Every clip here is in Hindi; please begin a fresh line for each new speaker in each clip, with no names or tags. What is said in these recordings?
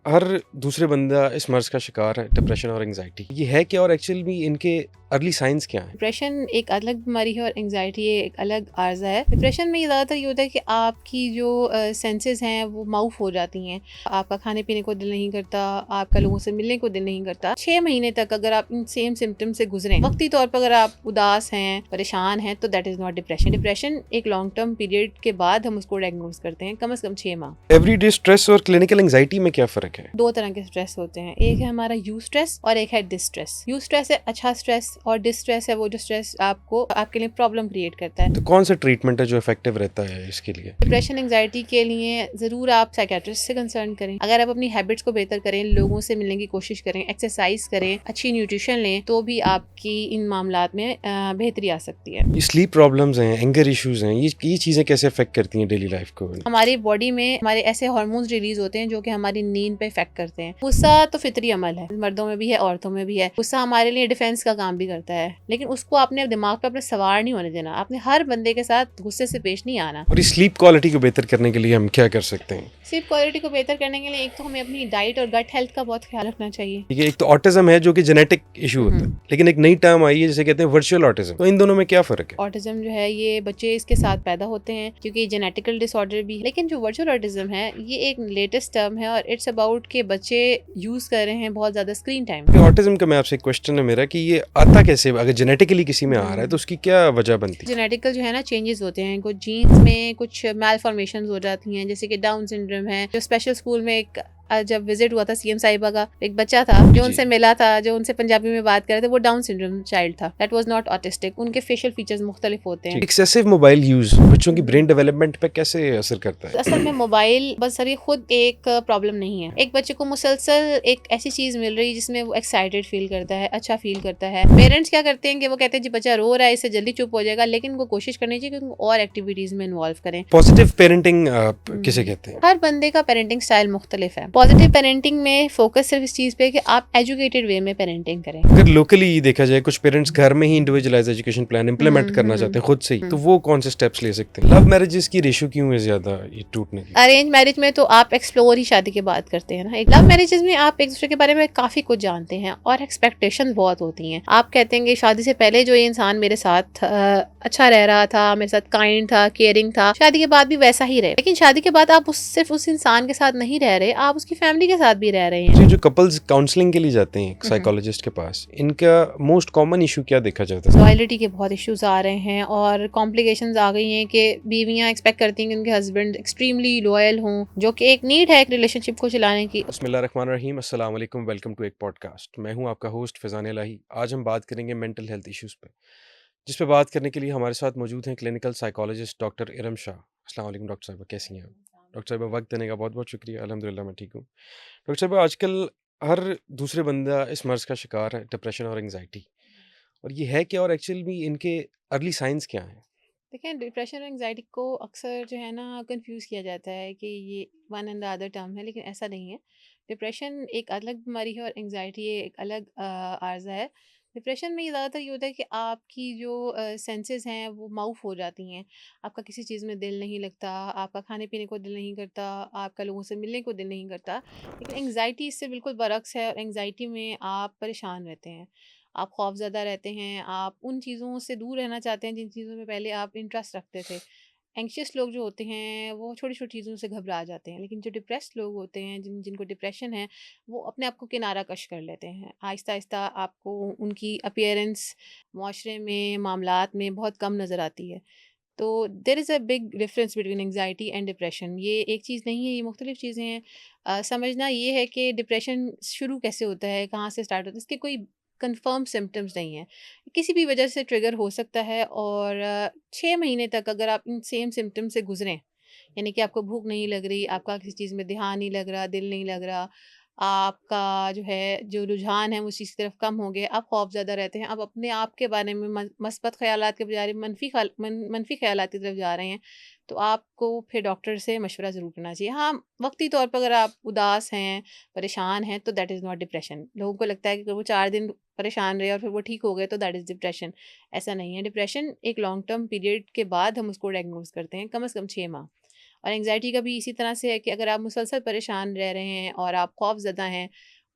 हर दूसरे बंदा इस मर्ज़ का शिकार है, डिप्रेशन और एंग्ज़ायटी। ये है क्या और एक्चुअल में इनके अर्ली साइंस क्या हैं?
डिप्रेशन एक अलग बीमारी है और एंग्जाइटी एक अलग आर्जा है। डिप्रेशन में ये ज़्यादातर ये होता है कि आपकी जो सेंसेस हैं वो माउफ हो जाती हैं। आपका खाने पीने को दिल नहीं करता, आपका लोगों से मिलने को दिल नहीं करता। 6 महीने तक अगर आप इन सेम सिम्टम से गुजरें, वक्ती तौर पर अगर आप उदास हैं, परेशान हैं, तो that is not depression. Depression एक लॉन्ग टर्म पीरियड के बाद हम उसको डायग्नोज करते हैं, कम से कम 6 माह।
एवरीडे स्ट्रेस और क्लिनिकल एंग्ज़ायटी में क्या फ़र्क है?
2 तरह के स्ट्रेस होते हैं, एक है हमारा यू स्ट्रेस और एक है डिस्ट्रेस। यू स्ट्रेस है अच्छा स्ट्रेस और डिस्ट्रेस है वो जो स्ट्रेस आपको आपके लिए प्रॉब्लम क्रिएट करता है।
तो कौन सा ट्रीटमेंट है जो इफ़ेक्टिव रहता है इसके लिए?
डिप्रेशन एंग्जाइटी के लिए ज़रूर आप साइकेट्रिस्ट से कंसल्ट करें। अगर आप अपनी हैबिट्स को बेहतर करें, लोगों से मिलने की कोशिश करें, एक्सरसाइज करें, अच्छी न्यूट्रिशन लें, तो भी आपकी इन मामलात में बेहतरी आ सकती है।
ये स्लीप प्रॉब्लम्स हैं, एंगर इश्यूज़ हैं, ये चीज़ें कैसे अफ़ेक्ट करती हैं डेली लाइफ़ को?
हमारी बॉडी में हमारे ऐसे हार्मोन्स रिलीज होते हैं जो कि हमारी नींद पे इफेक्ट करते हैं। गुस्सा तो फितरी अमल है, मर्दों में भी है, औरतों में भी है। गुस्सा हमारे लिए डिफेंस का काम भी करता है, लेकिन उसको आपने दिमाग पे अपने सवार नहीं होने देना। आपने हर बंदे के साथ गुस्से से पेश नहीं आना।
और इस स्लीप क्वालिटी को बेहतर करने के लिए हम क्या कर सकते हैं?
स्लीप क्वालिटी को बेहतर करने के लिए एक तो हमें अपनी डाइट और गट हेल्थ का बहुत ख्याल रखना चाहिए।
ठीक है, एक तो ऑटिज़्म है जो कि जेनेटिक इश्यू होता है, लेकिन एक नई टर्म आई है जिसे कहते हैं वर्चुअल ऑटिज़्म। तो इन दोनों में क्या फ़र्क है?
ऑटिज्म जो है ये बच्चे इसके साथ पैदा होते हैं क्योंकि जेनेटिकल डिसऑर्डर भी है। लेकिन जो वर्चुअल ऑटिज्म है ये एक लेटेस्ट टर्म है और इट्स अबाउट के बच्चे यूज कर रहे हैं बहुत ज्यादा स्क्रीन टाइम।
ऑटिज़म का मैं आपसे एक क्वेश्चन है मेरा कि ये आता कैसे? अगर जेनेटिकली किसी में आ रहा है तो उसकी क्या वजह बनती है?
जेनेटिकल जो है ना चेंजेस होते हैं, कुछ जीन्स में कुछ मैलफॉर्मेशंस हो जाती हैं, जैसे कि डाउन सिंड्रोम है। जो स्पेशल स्कूल में एक जब विजिट हुआ था सीएम साहिबा का, एक बच्चा था जो उनसे मिला था, जो उनसे पंजाबी में बात कर रहे थे, वो डाउन सिंड्रोम चाइल्ड था। That was not autistic. उनके फेशियल फीचर्स मुख्तलिफ होते हैं।
एक्सेसिव मोबाइल यूज बच्चों की ब्रेन डेवलपमेंट पे कैसे असर करता है?
असल में मोबाइल बस सर खुद एक प्रॉब्लम नहीं है। एक बच्चे को मुसलसल एक ऐसी चीज मिल रही है जिसमें वो एक्साइटेड फील करता है, अच्छा फील करता है। पेरेंट्स क्या करते हैं कि वो कहते हैं जी बच्चा रो रहा है, इससे जल्दी चुप हो जाएगा, लेकिन वो कोशिश करनी चाहिए कि और एक्टिविटीज में इन्वॉल्व करें।
पॉजिटिव पेरेंटिंग किसे कहते हैं?
हर बंदे का पेरेंटिंग स्टाइल मुख्तलिफ है। पॉजिटिव पेरेंटिंग में फोकस सिर्फ इस चीज पे कि आप एजुकेटेड वे में पेरेंटिंग करें।
अगर लोकली देखा जाए, कुछ पेरेंट्स घर में ही इंडिविजुअलाइज एजुकेशन प्लान इंप्लीमेंट करना चाहते हैं खुद से ही, तो वो कौन से स्टेप्स ले सकते हैं? लव मैरिजेस की रेशियो क्यों है ज्यादा ये टूटने की?
अरेंज मैरिज में तो आप एक्सप्लोर ही शादी के बाद करते हैं ना। एक लव मैरिजेस में आप एक दूसरे के बारे में काफी कुछ जानते हैं और एक्सपेक्टेशन बहुत होती हैं। आप कहते हैं कि शादी से पहले जो ये इंसान मेरे साथ अच्छा रह रहा था, मेरे साथ काइंड था, केयरिंग था, शादी के बाद भी वैसा ही रहे। लेकिन शादी के बाद आप सिर्फ उस इंसान के साथ नहीं रह रहे, आप उसकी फैमिली के साथ भी रह रहे हैं।
जो कपल्स काउंसलिंग के लिए जाते हैं साइकोलॉजिस्ट के पास, इनका मोस्ट कॉमन इशू क्या देखा जाता है?
लॉयल्टी के बहुत इश्यूज आ रहे हैं और कॉम्प्लिकेशंस आ गई हैं कि बीवियां एक्सपेक्ट करती हैं कि उनके हस्बैंड एक्सट्रीमली लॉयल हों, जो कि एक नीड है एक रिलेशनशिप को चलाने की।
बिस्मिल्लाहिर्रहमानिर्रहीम, अस्सलाम वालेकुम, वेलकम टू एक पॉडकास्ट। मैं हूं आपका होस्ट फैज़ान इलाही। आज हम बात करेंगे मेंटल हेल्थ इश्यूज़ पे, जिस पे बात करने के लिए हमारे साथ मौजूद हैं clinical psychologist doctor Iram Shah. अस्सलाम वालेकुम डॉक्टर साहिबा, कैसी हैं आप? डॉक्टर साहिबा, वक्त देने का बहुत बहुत शुक्रिया। अल्हम्दुलिल्लाह मैं ठीक हूँ। डॉक्टर साहिबा, आजकल हर दूसरे बंदा इस मर्ज़ का शिकार है, डिप्रेशन और एंग्जायटी। और ये है क्या और एक्चुअल में इनके अर्ली साइंस क्या हैं?
देखिए, डिप्रेशन और एंग्जाइटी को अक्सर जो है ना कंफ्यूज किया जाता है कि ये one and the other term है, लेकिन ऐसा नहीं है। डिप्रेशन एक अलग बीमारी है और एंग्जाइटी एक अलग आर्जा है। डिप्रेशन में ये ज़्यादातर ये होता है कि आपकी जो सेंसेस हैं वो माउफ हो जाती हैं। आपका किसी चीज़ में दिल नहीं लगता, आपका खाने पीने को दिल नहीं करता, आपका लोगों से मिलने को दिल नहीं करता। लेकिन एंग्जाइटी इससे बिल्कुल बरक्स है और एंग्जाइटी में आप परेशान रहते हैं, आप खौफज़दा रहते हैं, आप उन चीज़ों से दूर रहना चाहते हैं जिन चीज़ों में पहले आप इंटरेस्ट रखते थे। एंग्शियस लोग जो होते हैं वो छोटी-छोटी चीज़ों से घबरा जाते हैं, लेकिन जो डिप्रेस्ड लोग होते हैं जिनको डिप्रेशन है, वो अपने आप को किनारा कश कर लेते हैं। आहिस्ता-आहिस्ता आपको उनकी अपीयरेंस माशरे में, मामलात में बहुत कम नज़र आती है। तो there is a big difference between anxiety and depression. ये एक चीज़ नहीं है, ये मुख्तलिफ चीज़ें हैं। समझना ये है कि डिप्रेशन शुरू कैसे होता है, कहाँ से स्टार्ट होता है, इसके कोई कंफर्म सिम्पटम्स नहीं है। किसी भी वजह से ट्रिगर हो सकता है और 6 महीने तक अगर आप इन सेम सिम्पटम से गुजरें, यानी कि आपको भूख नहीं लग रही, आपका किसी चीज़ में ध्यान नहीं लग रहा, दिल नहीं लग रहा, आपका जो है जो रुझान है वो उस चीज़ की तरफ कम हो गया, आप खौफज़दा रहते हैं, आप अपने आप के बारे में मस्बत ख़यालात के बजाय मनफ़ी ख़यालात की तरफ जा रहे हैं, तो आपको फिर डॉक्टर से मशवरा ज़रूर करना चाहिए। हाँ, वक़्ती तौर पर अगर आप उदास हैं, परेशान हैं, तो दैट इज़ नॉट डिप्रेशन। लोगों को लगता है कि अगर वो 4 दिन परेशान रहे और फिर वो ठीक हो गए तो दैट इज़ डिप्रेशन। ऐसा नहीं है। डिप्रेशन एक लॉन्ग टर्म पीरियड के बाद हम उसको डायग्नोज़ करते हैं, कम से कम 6 माह। और एंग्ज़ायटी का भी इसी तरह से है कि अगर आप मुसलसल परेशान रह रहे हैं और आप खौफ़ज़दा हैं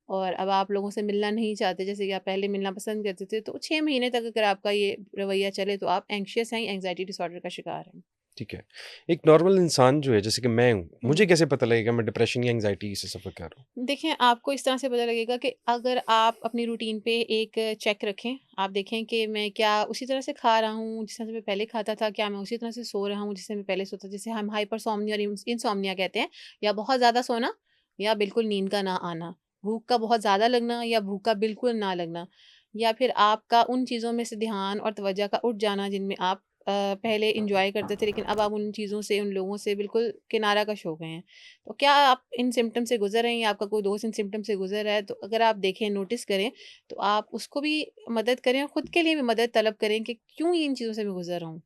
और अब आप लोगों से मिलना नहीं चाहते, जैसे कि आप पहले मिलना पसंद करते थे, तो 6 महीने तक अगर आपका ये रवैया चले तो आप एंग्ज़ियस हैं, एंग्ज़ायटी डिसऑर्डर का शिकार हैं।
ठीक है। एक नॉर्मल इंसान जो है जैसे कि मैं हूँ,
हुँ।
मुझे कैसे पता लगेगा मैं डिप्रेशन या एंग्ज़ायटी से सफ़र कर रहा हूँ?
देखिए, आपको इस तरह से पता लगेगा कि अगर आप अपनी रूटीन पे एक चेक रखें, आप देखें कि मैं क्या उसी तरह से खा रहा हूँ, जिस तरह से मैं पहले खाता था, क्या मैं उसी तरह से सो रहा हूँ, जिससे मैं पहले सोता, जिसे हम हाइपरसोम्निया और इंसोम्निया कहते हैं, या बहुत ज़्यादा सोना या बिल्कुल नींद का ना आना, भूख का बहुत ज़्यादा लगना या भूख का बिल्कुल ना लगना, या फिर आपका उन चीज़ों में से ध्यान और तवज्जो का उठ जाना जिनमें आप पहले एन्जॉय करते थे, लेकिन अब आप उन चीज़ों से, उन लोगों से बिल्कुल किनारा कश हो गए हैं। तो क्या आप इन सिम्पटम से गुज़र रहे हैं या आपका कोई दोस्त इन सिम्पटम से गुज़र रहा है, तो अगर आप देखें, नोटिस करें, तो आप उसको भी मदद करें और खुद के लिए भी मदद तलब करें कि क्यों इन चीज़ों से मैं गुज़र रहा हूँ।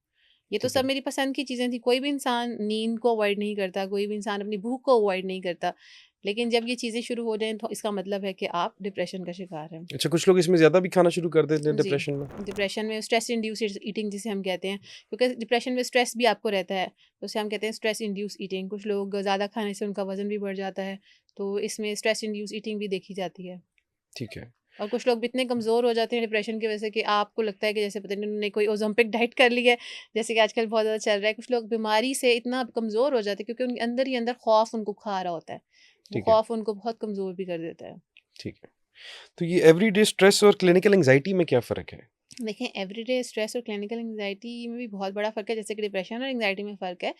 ये तो
ठीक
सब
है,
मेरी पसंद की चीज़ें थी, कोई भी इंसान नींद को अवॉइड नहीं करता, कोई भी इंसान अपनी भूख को अवॉइड नहीं करता। लेकिन जब ये चीज़ें शुरू हो जाएँ तो इसका मतलब है कि आप डिप्रेशन का शिकार हैं।
अच्छा कुछ लोग इसमें ज़्यादा भी खाना शुरू कर देते हैं
जी,
डिप्रेशन में?
डिप्रेशन में स्ट्रेस इंड्यूस ईटिंग जिसे हम कहते हैं, क्योंकि डिप्रेशन में स्ट्रेस भी आपको रहता है, तो उसे हम कहते हैं स्ट्रेस इंड्यूस ईटिंग। कुछ लोग ज़्यादा खाने से उनका वज़न भी बढ़ जाता है, तो इसमें स्ट्रेस इंड्यूस ईटिंग भी देखी जाती है।
ठीक है,
और कुछ लोग भी इतने कमज़ोर हो जाते हैं डिप्रेशन की वजह से कि आपको लगता है कि जैसे पता नहीं उन्होंने कोई ओज़ेम्पिक डाइट कर ली है, जैसे कि आजकल बहुत ज़्यादा चल रहा है। कुछ लोग बीमारी से इतना कमज़ोर हो जाते हैं क्योंकि उनके अंदर ही अंदर खौफ़ उनको खा रहा होता है। वो
ठीक है,
खौफ़ उनको बहुत कमज़ोर भी कर देता है।
ठीक है। तो ये एवरीडे स्ट्रेस और क्लिनिकल एंग्ज़ायटी में क्या फ़र्क है?
देखें, एवरीडे स्ट्रेस और क्लिनिकल एंग्जाइटी में भी बहुत बड़ा फ़र्क है, जैसे कि डिप्रेशन और एंग्जाइटी में फ़र्क है।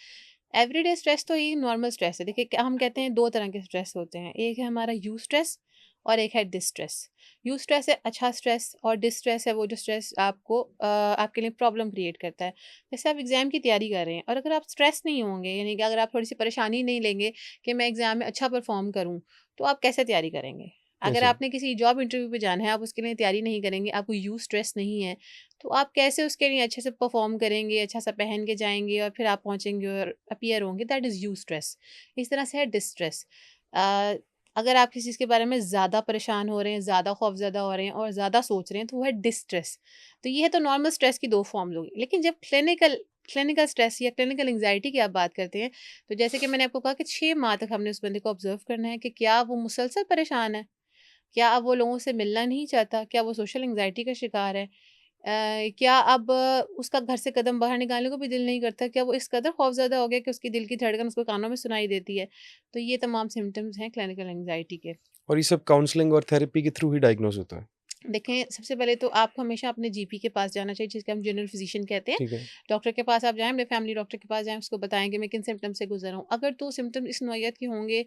एवरीडे स्ट्रेस तो ये नॉर्मल स्ट्रेस है। देखिए, क्या हम कहते हैं, 2 तरह के स्ट्रेस होते हैं। एक है हमारा यू स्ट्रेस और एक है डिस्ट्रेस। यू स्ट्रेस है अच्छा स्ट्रेस, और डिस्ट्रेस है वो जो स्ट्रेस आपको आपके लिए प्रॉब्लम क्रिएट करता है। जैसे आप एग्ज़ाम की तैयारी कर रहे हैं और अगर आप स्ट्रेस नहीं होंगे, यानी कि अगर आप थोड़ी-सी परेशानी नहीं लेंगे कि मैं एग्ज़ाम में अच्छा परफ़ॉर्म करूँ, तो आप कैसे तैयारी करेंगे? अगर
कैसे?
आपने किसी जॉब इंटरव्यू पे जाना है, आप उसके लिए तैयारी नहीं करेंगे, आपको यू स्ट्रेस नहीं है, तो आप कैसे उसके लिए अच्छे से परफ़ॉर्म करेंगे, अच्छा-सा पहन के जाएँगे और फिर आप पहुँचेंगे और अपीयर होंगे, दैट इज़ यू स्ट्रेस। इस तरह से है डिस्ट्रेस। अ, अगर आप किसी चीज़ के बारे में ज़्यादा परेशान हो रहे हैं, ज़्यादा खौफ़ज़दा हो रहे हैं और ज़्यादा सोच रहे हैं, तो वो है डिस्ट्रेस। तो ये है तो नॉर्मल स्ट्रेस की 2 फ़ॉर्म्स हो गई। लेकिन जब क्लिनिकल क्लिनिकल स्ट्रेस या क्लिनिकल एंग्ज़ायटी की आप बात करते हैं, तो जैसे कि मैंने आपको कहा कि 6 माह तक हमने उस बंदे को ऑब्ज़र्व करना है कि क्या वो मुसलसल परेशान है? क्या अब वो लोगों से मिलना नहीं चाहता? क्या वो सोशल एंग्ज़ायटी का शिकार है? क्या अब उसका घर से कदम बाहर निकालने को भी दिल नहीं करता? क्या वो इस कदर खौफ़ज़दा हो गया कि उसकी दिल की धड़कन उसको कानों में सुनाई देती है? तो ये तमाम सिम्पटम्स हैं क्लिनिकल एंग्ज़ायटी के।
और ये सब काउंसलिंग और थेरेपी के थ्रू ही डायग्नोज़ होता है?
देखें, सबसे पहले तो आपको हमेशा अपने जीपी के पास जाना चाहिए, जिसको हम जनरल फिजिशियन कहते हैं।
ठीक है,
डॉक्टर के पास आप जाएँ, अपने फैमिली डॉक्टर के पास जाएँ, उसको बताएँ कि मैं किन सिम्पटम से गुज़र रहा हूँ। अगर तो सिम्पटम इस नौइयत के होंगे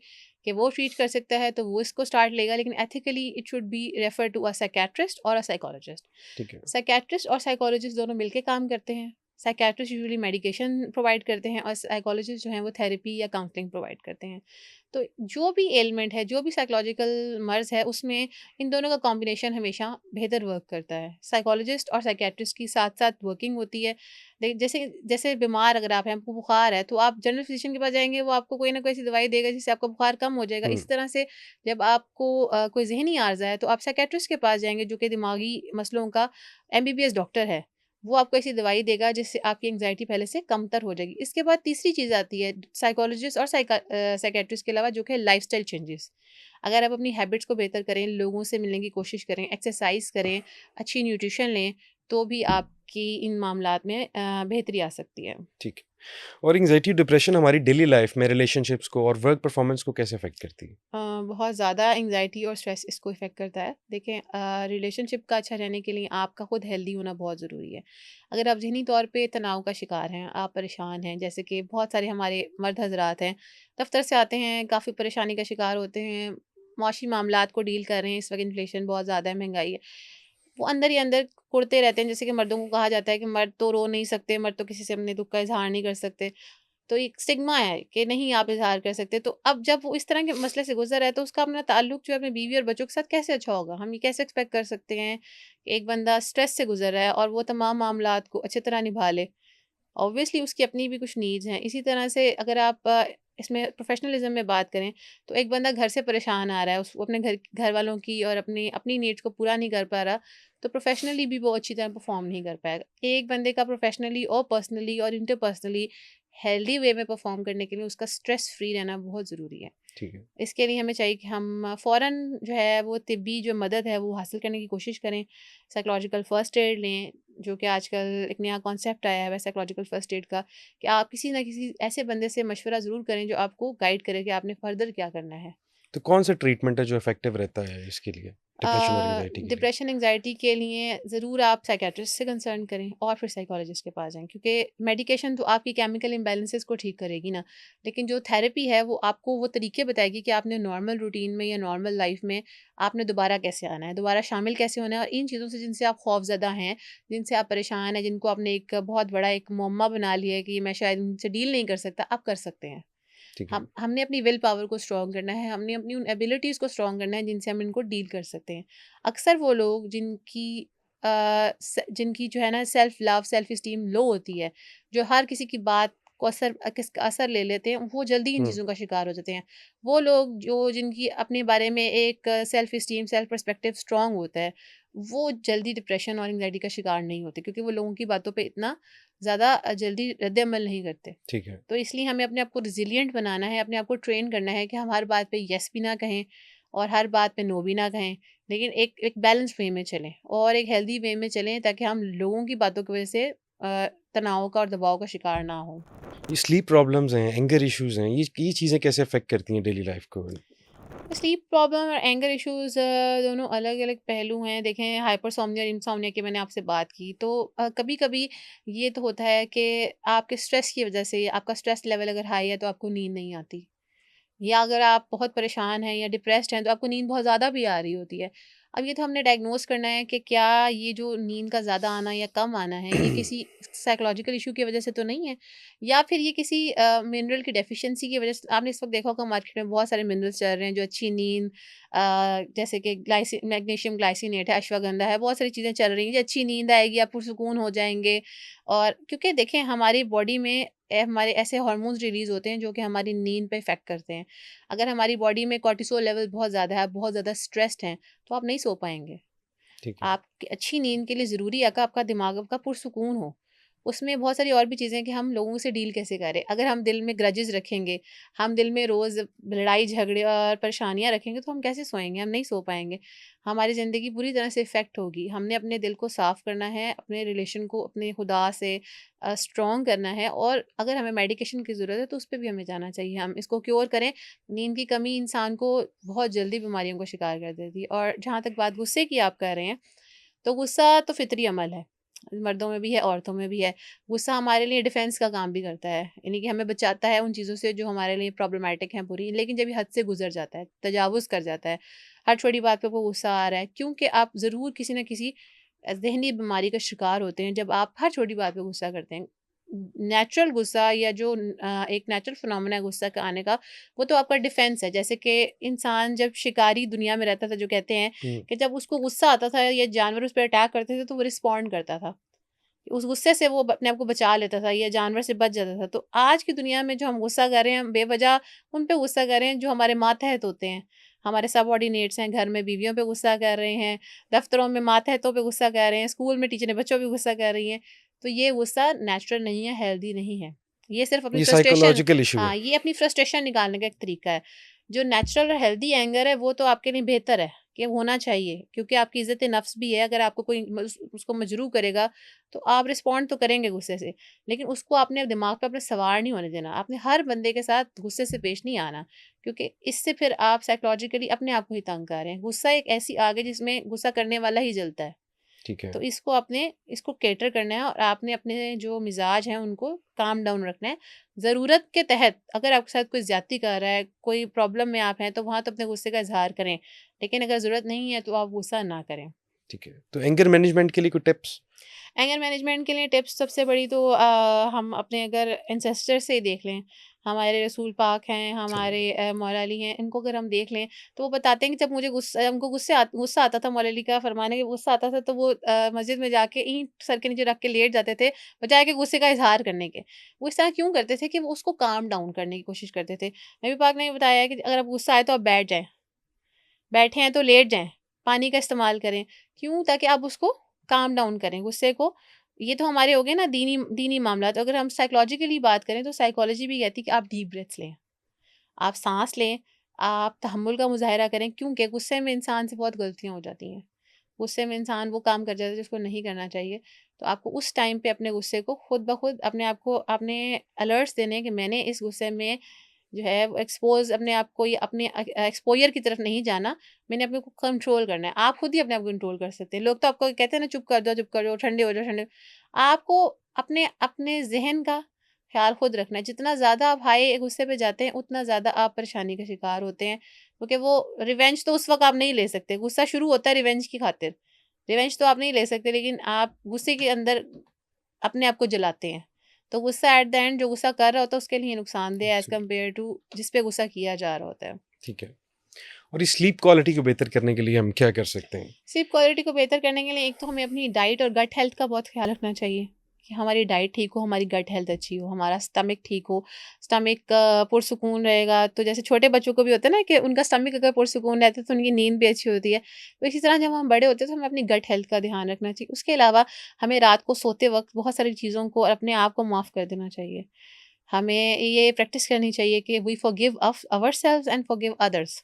कि वो ट्रीट कर सकता है, तो वो इसको स्टार्ट लेगा, लेकिन ethically it should be refer to a psychiatrist और अ साइकोलॉजिस्ट।
ठीक है,
साइकियाट्रिस्ट और साइकोलॉजिस्ट दोनों मिलके काम करते हैं। साइकियाट्रिस्ट यूजुअली मेडिकेशन प्रोवाइड करते हैं और साइकोलॉजिस्ट जो हैं वो थेरेपी या काउंसलिंग प्रोवाइड करते हैं। तो जो भी एलिमेंट है, जो भी साइकोलॉजिकल मर्ज़ है, उसमें इन दोनों का कॉम्बिनेशन हमेशा बेहतर वर्क करता है। साइकोलॉजिस्ट और साइकियाट्रिस्ट की साथ-साथ वर्किंग होती है। जैसे जैसे बीमार अगर आप हैं, आपको बुखार है, तो आप जनरल फिजिशियन के पास जाएँगे, वो आपको कोई ना कोई ऐसी दवाई देगा जिससे आपका बुखार कम हो जाएगा।
हुँ,
इसी तरह से जब आपको कोई ज़हनी आर्ज़ा है, तो आप साइकियाट्रिस्ट के पास जाएँगे जो कि दिमागी मसलों का एमबीबीएस डॉक्टर है। वो आपको ऐसी दवाई देगा जिससे आपकी एंग्ज़ायटी पहले से कमतर हो जाएगी। इसके बाद तीसरी चीज़ आती है साइकोलॉजिस्ट और साइकियाट्रिस्ट के अलावा, जो कि है लाइफ़स्टाइल चेंजेस। अगर आप अपनी हैबिट्स को बेहतर करें, लोगों से मिलने की कोशिश करें, एक्सरसाइज़ करें, अच्छी न्यूट्रिशन लें, तो भी आपकी इन मामलात में बेहतरी आ सकती है।
ठीक है। और एंग्ज़ायटी डिप्रेशन हमारी डेली लाइफ़ में रिलेशनशिप्स को और वर्क परफ़ॉर्मेंस को कैसे अफ़ेक्ट करती है?
बहुत ज़्यादा एंग्ज़ायटी और स्ट्रेस इसको इफ़ेक्ट करता है। देखें, रिलेशनशिप का अच्छा रहने के लिए आपका खुद हेल्दी होना बहुत ज़रूरी है। अगर आप ज़हनी तौर पे तनाव का शिकार हैं, आप परेशान हैं, जैसे कि बहुत सारे हमारे मर्द हज़रात हैं, दफ़्तर से आते हैं, काफ़ी परेशानी का शिकार होते हैं, मुआशी मामलात को डील कर रहे हैं, इस वक़्त इन्फ्लेशन बहुत ज़्यादा है, महँगाई है। वो अंदर ही अंदर कुढ़ते रहते हैं, जैसे कि मर्दों को कहा जाता है कि मर्द तो रो नहीं सकते, मर्द तो किसी से अपने दुःख का इज़हार नहीं कर सकते। तो एक स्टिग्मा है कि नहीं आप इज़हार कर सकते। तो अब जब वो इस तरह के मसले से गुज़र रहा है, तो उसका अपना ताल्लुक जो है अपनी बीवी और बच्चों के साथ कैसे अच्छा होगा? हम ये कैसे एक्सपेक्ट कर सकते हैं कि एक बंदा स्ट्रेस से गुज़र रहा है और वो तमाम मामलात को अच्छी तरह निभा ले? ऑब्वियसली उसकी अपनी भी कुछ नीड्स हैं। इसी तरह से अगर आप इसमें प्रोफ़ेशनलिज़्म में बात करें, तो एक बंदा घर से परेशान आ रहा है, वो अपने घर वालों की और अपनी अपनी नीड्स को पूरा नहीं कर पा रहा, तो प्रोफ़ेशनली भी वो अच्छी तरह परफ़ॉर्म नहीं कर पाएगा। एक बंदे का प्रोफ़ेशनली और पर्सनली और इंटरपर्सनली हेल्दी वे में परफॉर्म करने के लिए उसका स्ट्रेस फ्री रहना बहुत ज़रूरी है।
ठीक है।
इसके लिए हमें चाहिए कि हम फ़ौरन जो है वो तिब्बी जो मदद है वो हासिल करने की कोशिश करें। साइकोलॉजिकल फ़र्स्ट एड लें, जो कि आजकल एक नया कॉन्सेप्ट आया है साइकोलॉजिकल फ़र्स्ट एड का, कि आप किसी न किसी ऐसे बंदे से मशवरा ज़रूर करें जो आपको गाइड करे कि आपने फ़र्दर क्या करना है।
तो कौन-सा ट्रीटमेंट है जो इफ़ेक्टिव रहता है इसके लिए? डिप्रेशन और एंग्ज़ायटी के लिए?
डिप्रेशन एंग्जाइटी के लिए ज़रूर आप साइकियाट्रिस्ट से कंसल्ट करें और फिर साइकोलॉजिस्ट के पास जाएँ, क्योंकि मेडिकेशन तो आपकी केमिकल इम्बैलेंसेस को ठीक करेगी ना, लेकिन जो थेरेपी है वो आपको वो तरीके बताएगी कि आपने नॉर्मल रूटीन में या नॉर्मल लाइफ में आपने दोबारा कैसे आना है, दोबारा शामिल कैसे होना है, और इन चीज़ों से जिनसे आप खौफज़दा हैं, जिनसे आप परेशान हैं, जिनको आपने एक बहुत बड़ा एक मुअम्मा बना लिया है कि मैं शायद इनसे डील नहीं कर सकता, आप कर सकते हैं।
ठीक है।
हमने अपनी विल पावर को स्ट्रॉन्ग करना है, हमने अपनी उन एबिलिटीज़ को स्ट्रॉन्ग करना है जिनसे हम इनको डील कर सकते हैं। अक्सर वो लोग जिनकी जो है ना सेल्फ लव, सेल्फ एस्टीम लो होती है, जो हर किसी की बात को असर ले लेते हैं, वो जल्दी इन
हुँ,
चीज़ों का शिकार हो जाते हैं। वो लोग जिनकी अपने बारे में एक self esteem, self perspective strong होता है, वो जल्दी डिप्रेशन और एंग्जायटी का शिकार नहीं होते, क्योंकि वो लोगों की बातों पे इतना ज़्यादा जल्दी रद्द-ए-अमल नहीं करते।
ठीक है।
तो इसलिए हमें अपने आप को रिज़िलिएंट बनाना है, अपने आप को ट्रेन करना है कि हम हर बात पे येस भी ना कहें और हर बात पे नो भी ना कहें। लेकिन एक एक बैलेंस वे में चलें और एक हेल्दी वे में चलें, ताकि हम लोगों की बातों की वज़ह से तनाव का और दबाव का शिकार ना हों।
ये स्लीप प्रॉब्लम्स हैं, एंगर इश्यूज़ हैं, ये चीज़ें कैसे अफ़ेक्ट करती हैं डेली लाइफ़ को?
स्लीप प्रॉब्लम और एंगर इश्यूज़ दोनों अलग-अलग पहलू हैं। देखें, हाइपरसोम्निया और इनसोम्निया की मैंने आपसे बात की, तो कभी-कभी ये तो होता है कि आपके स्ट्रेस की वज़ह से आपका स्ट्रेस लेवल अगर हाई है तो आपको नींद नहीं आती। या अगर आप बहुत परेशान हैं या डिप्रेस्ड हैं तो आपको नींद बहुत ज़्यादा भी आ रही होती है। अब ये तो हमने डायग्नोज़ करना है कि क्या ये जो नींद का ज़्यादा आना या कम आना है, ये किसी साइकोलॉजिकल इश्यू की वज़ह से तो नहीं है, या फिर ये किसी मिनरल की डेफ़िशिएंसी की वज़ह से। आपने इस वक़्त देखा होगा मार्केट में बहुत सारे मिनरल्स चल रहे हैं जो अच्छी नींद, जैसे कि मैग्नीशियम ग्लाइसिनेट है, अश्वगंधा है, बहुत सारी चीज़ें चल रही हैं जो अच्छी नींद आएगी, आप पुरसुकून हो जाएँगे। और क्योंकि देखें, हमारी बॉडी में हमारे ऐसे हार्मोन्स रिलीज़ होते हैं जो कि हमारी नींद पे इफ़ेक्ट करते हैं। अगर हमारी बॉडी में कॉर्टिसोल लेवल बहुत ज़्यादा है, आप बहुत ज़्यादा स्ट्रेस्ड हैं, तो आप नहीं सो पाएँगे।
ठीक है।
आपकी अच्छी नींद के लिए ज़रूरी है कि आपका दिमाग आपका पुरसुकून हो। उसमें बहुत सारी और भी चीज़ें हैं कि हम लोगों से डील कैसे करें। अगर हम दिल में ग्रजेस रखेंगे, हम दिल में रोज़ लड़ाई झगड़े और परेशानियाँ रखेंगे, तो हम कैसे सोएँगे? हम नहीं सो पाएँगे। हमारी ज़िंदगी पूरी तरह से इफ़ेक्ट होगी। हमने अपने दिल को साफ़ करना है, अपने रिलेशन को अपने खुदा से स्ट्रॉन्ग करना है, और अगर हमें मेडिकेशन की ज़रूरत है तो उस पे भी हमें जाना चाहिए। हम इसको क्योर करें। नींद की कमी इंसान को बहुत जल्दी बीमारियों का शिकार कर देती है। और जहाँ तक बात गुस्से की आप कह रहे हैं, तो गुस्सा तो फितरी अमल है। मर्दों में भी है, औरतों में भी है। गुस्सा हमारे लिए डिफेंस का काम भी करता है। यानी कि हमें बचाता है उन चीज़ों से जो हमारे लिए प्रॉब्लमैटिक हैं बुरी। लेकिन जब ये हद से गुज़र जाता है, तजावुज़ कर जाता है, हर छोटी बात पे आपको गुस्सा आ रहा है, क्योंकि आप ज़रूर किसी न किसी ज़हनी बीमारी का शिकार होते हैं जब आप हर छोटी बात पे गुस्सा करते हैं। नेचुरल गुस्सा, या जो एक नेचुरल फिनोमेना है गुस्सा का आने का, वो तो आपका डिफेंस है। जैसे कि इंसान जब शिकारी दुनिया में रहता था, जो कहते हैं
हुँ,
कि जब उसको गुस्सा आता था या जानवर उस पे अटैक करते थे तो वो रिस्पॉन्ड करता था। उस गुस्से से वो अपने आप को बचा लेता था या जानवर से बच जाता था। तो आज की दुनिया में जो हम गुस्सा कर रहे हैं, हम बेवजह उन पे गुस्सा कर रहे हैं जो हमारे मातहत होते हैं। हमारे सबऑर्डिनेट्स हैं, घर में बीवियों पे गुस्सा कर रहे हैं, दफ्तरों में मातहतों पे गुस्सा कर रहे हैं, स्कूल में टीचरें बच्चों पे गुस्सा कर रही हैं। तो ये गुस्सा नेचुरल नहीं है, हेल्दी नहीं है। ये सिर्फ़ अपनी
ये
फ्रस्ट्रेशन,
साइकोलॉजिकल इश्यू है।
हाँ, ये अपनी फ्रस्ट्रेशन निकालने का एक तरीका है। जो नेचुरल और हेल्दी एंगर है वो तो आपके लिए बेहतर है कि होना चाहिए, क्योंकि आपकी इज़्ज़त-ए-नफ्स भी है। अगर आपको कोई उसको मजरूह करेगा तो आप रिस्पॉन्ड तो करेंगे गुस्से से, लेकिन उसको आपने दिमाग पे अपने सवार नहीं होने देना। आपने हर बंदे के साथ गुस्से से पेश नहीं आना, क्योंकि इससे फिर आप साइकोलॉजिकली अपने आप को ही तंग कर रहे हैं। गुस्सा एक ऐसी आग है जिसमें गुस्सा करने वाला ही जलता है।
ठीक है।
तो इसको कैटर करना है, और आपने अपने जो मिज़ाज हैं उनको काम डाउन रखना है। ज़रूरत के तहत अगर आपके साथ कोई ज़्यादती कर रहा है, कोई प्रॉब्लम में आप हैं, तो वहाँ तो अपने गुस्से का इज़हार करें। लेकिन अगर ज़रूरत नहीं है तो आप गुस्सा ना करें।
ठीक है। तो एंगर मैनेजमेंट के लिए कोई टिप्स?
एंगर मैनेजमेंट के लिए टिप्स सबसे बड़ी तो हम अपने अगर एंसेस्टर से ही देख लें, हमारे रसूल पाक हैं,
सही
हमारे
बात।
मौला अली हैं, इनको अगर हम देख लें तो वो बताते हैं कि जब मुझे हमको गुस्सा आता था, मौला अली का फरमान है कि गुस्सा आता था तो वो मस्जिद में जाके ईंट सर के नीचे रख के लेट जाते थे, बजाय कि गुस्से का इजहार करने के। वो इस तरह क्यों करते थे कि वो उसको काम डाउन करने की कोशिश करते थे। नबी पाक ने ये बताया है कि अगर आप गुस्सा आए तो आप बैठ जाएं, बैठे हैं तो लेट जाएं, पानी का इस्तेमाल करें। क्यों? ताकि आप उसको काम डाउन करें गुस्से को। ये तो हमारे हो गए ना दीनी दीनी मामला। तो अगर हम साइकोलॉजिकली बात करें तो साइकोलॉजी भी कहती है कि आप डीप ब्रेथ्स लें, आप साँस लें, आप तहम्मुल का मुज़ाहिरा करें, क्योंकि गुस्से में इंसान से बहुत गलतियाँ हो जाती हैं। गुस्से में इंसान वो काम कर जाता है जिसको नहीं करना चाहिए। तो आपको उस टाइम पे अपने गुस्से को खुद ब खुद अपने आप को आपने अलर्ट्स देने हैं कि मैंने इस गुस्से में जो है वो अपने आप को ये अपने एक्सपोज़र की तरफ नहीं जाना, मैंने अपने को कंट्रोल करना है। आप खुद ही अपने आप को कंट्रोल कर सकते हैं। लोग तो आपको कहते हैं ना चुप कर जाओ, ठंडे हो जाओ, ठंडे आपको अपने अपने ज़हन का ख़्याल खुद रखना है। जितना ज़्यादा आप हाई गुस्से पे जाते हैं, उतना ज़्यादा आप परेशानी का शिकार होते हैं। क्योंकि वो रिवेंज तो उस वक़्त आप नहीं ले सकते। गुस्सा शुरू होता है रिवेंज की खातिर। रिवेंज तो आप नहीं ले सकते, लेकिन आप गुस्से के अंदर अपने आप को जलाते हैं। तो गुस्सा एट द एंड जो गुस्सा कर रहा होता है उसके लिए नुकसानदेह एज़
एब्सोल्युटली,
कम्पेयर टू जिस पे गुस्सा किया जा रहा होता है।
ठीक है। और इस स्लीप क्वालिटी को बेहतर करने के लिए हम क्या कर सकते हैं?
स्लीप क्वालिटी को बेहतर करने के लिए एक तो हमें अपनी डाइट और गट हेल्थ का बहुत ख़्याल रखना चाहिए कि हमारी डाइट ठीक हो, हमारी गट हेल्थ अच्छी हो, हमारा स्टमक ठीक हो। स्टमक पुरसुकून रहेगा तो जैसे छोटे बच्चों को भी होता है ना कि उनका स्टमक अगर पुरसुकून रहता है तो उनकी नींद भी अच्छी होती है। तो इसी तरह जब हम बड़े होते हैं तो हमें अपनी गट हेल्थ का ध्यान रखना चाहिए। उसके अलावा हमें रात को सोते वक़्त बहुत सारी चीज़ों को और अपने आप को माफ़ कर देना चाहिए। हमें ये प्रैक्टिस करनी चाहिए कि we forgive ourselves and forgive others.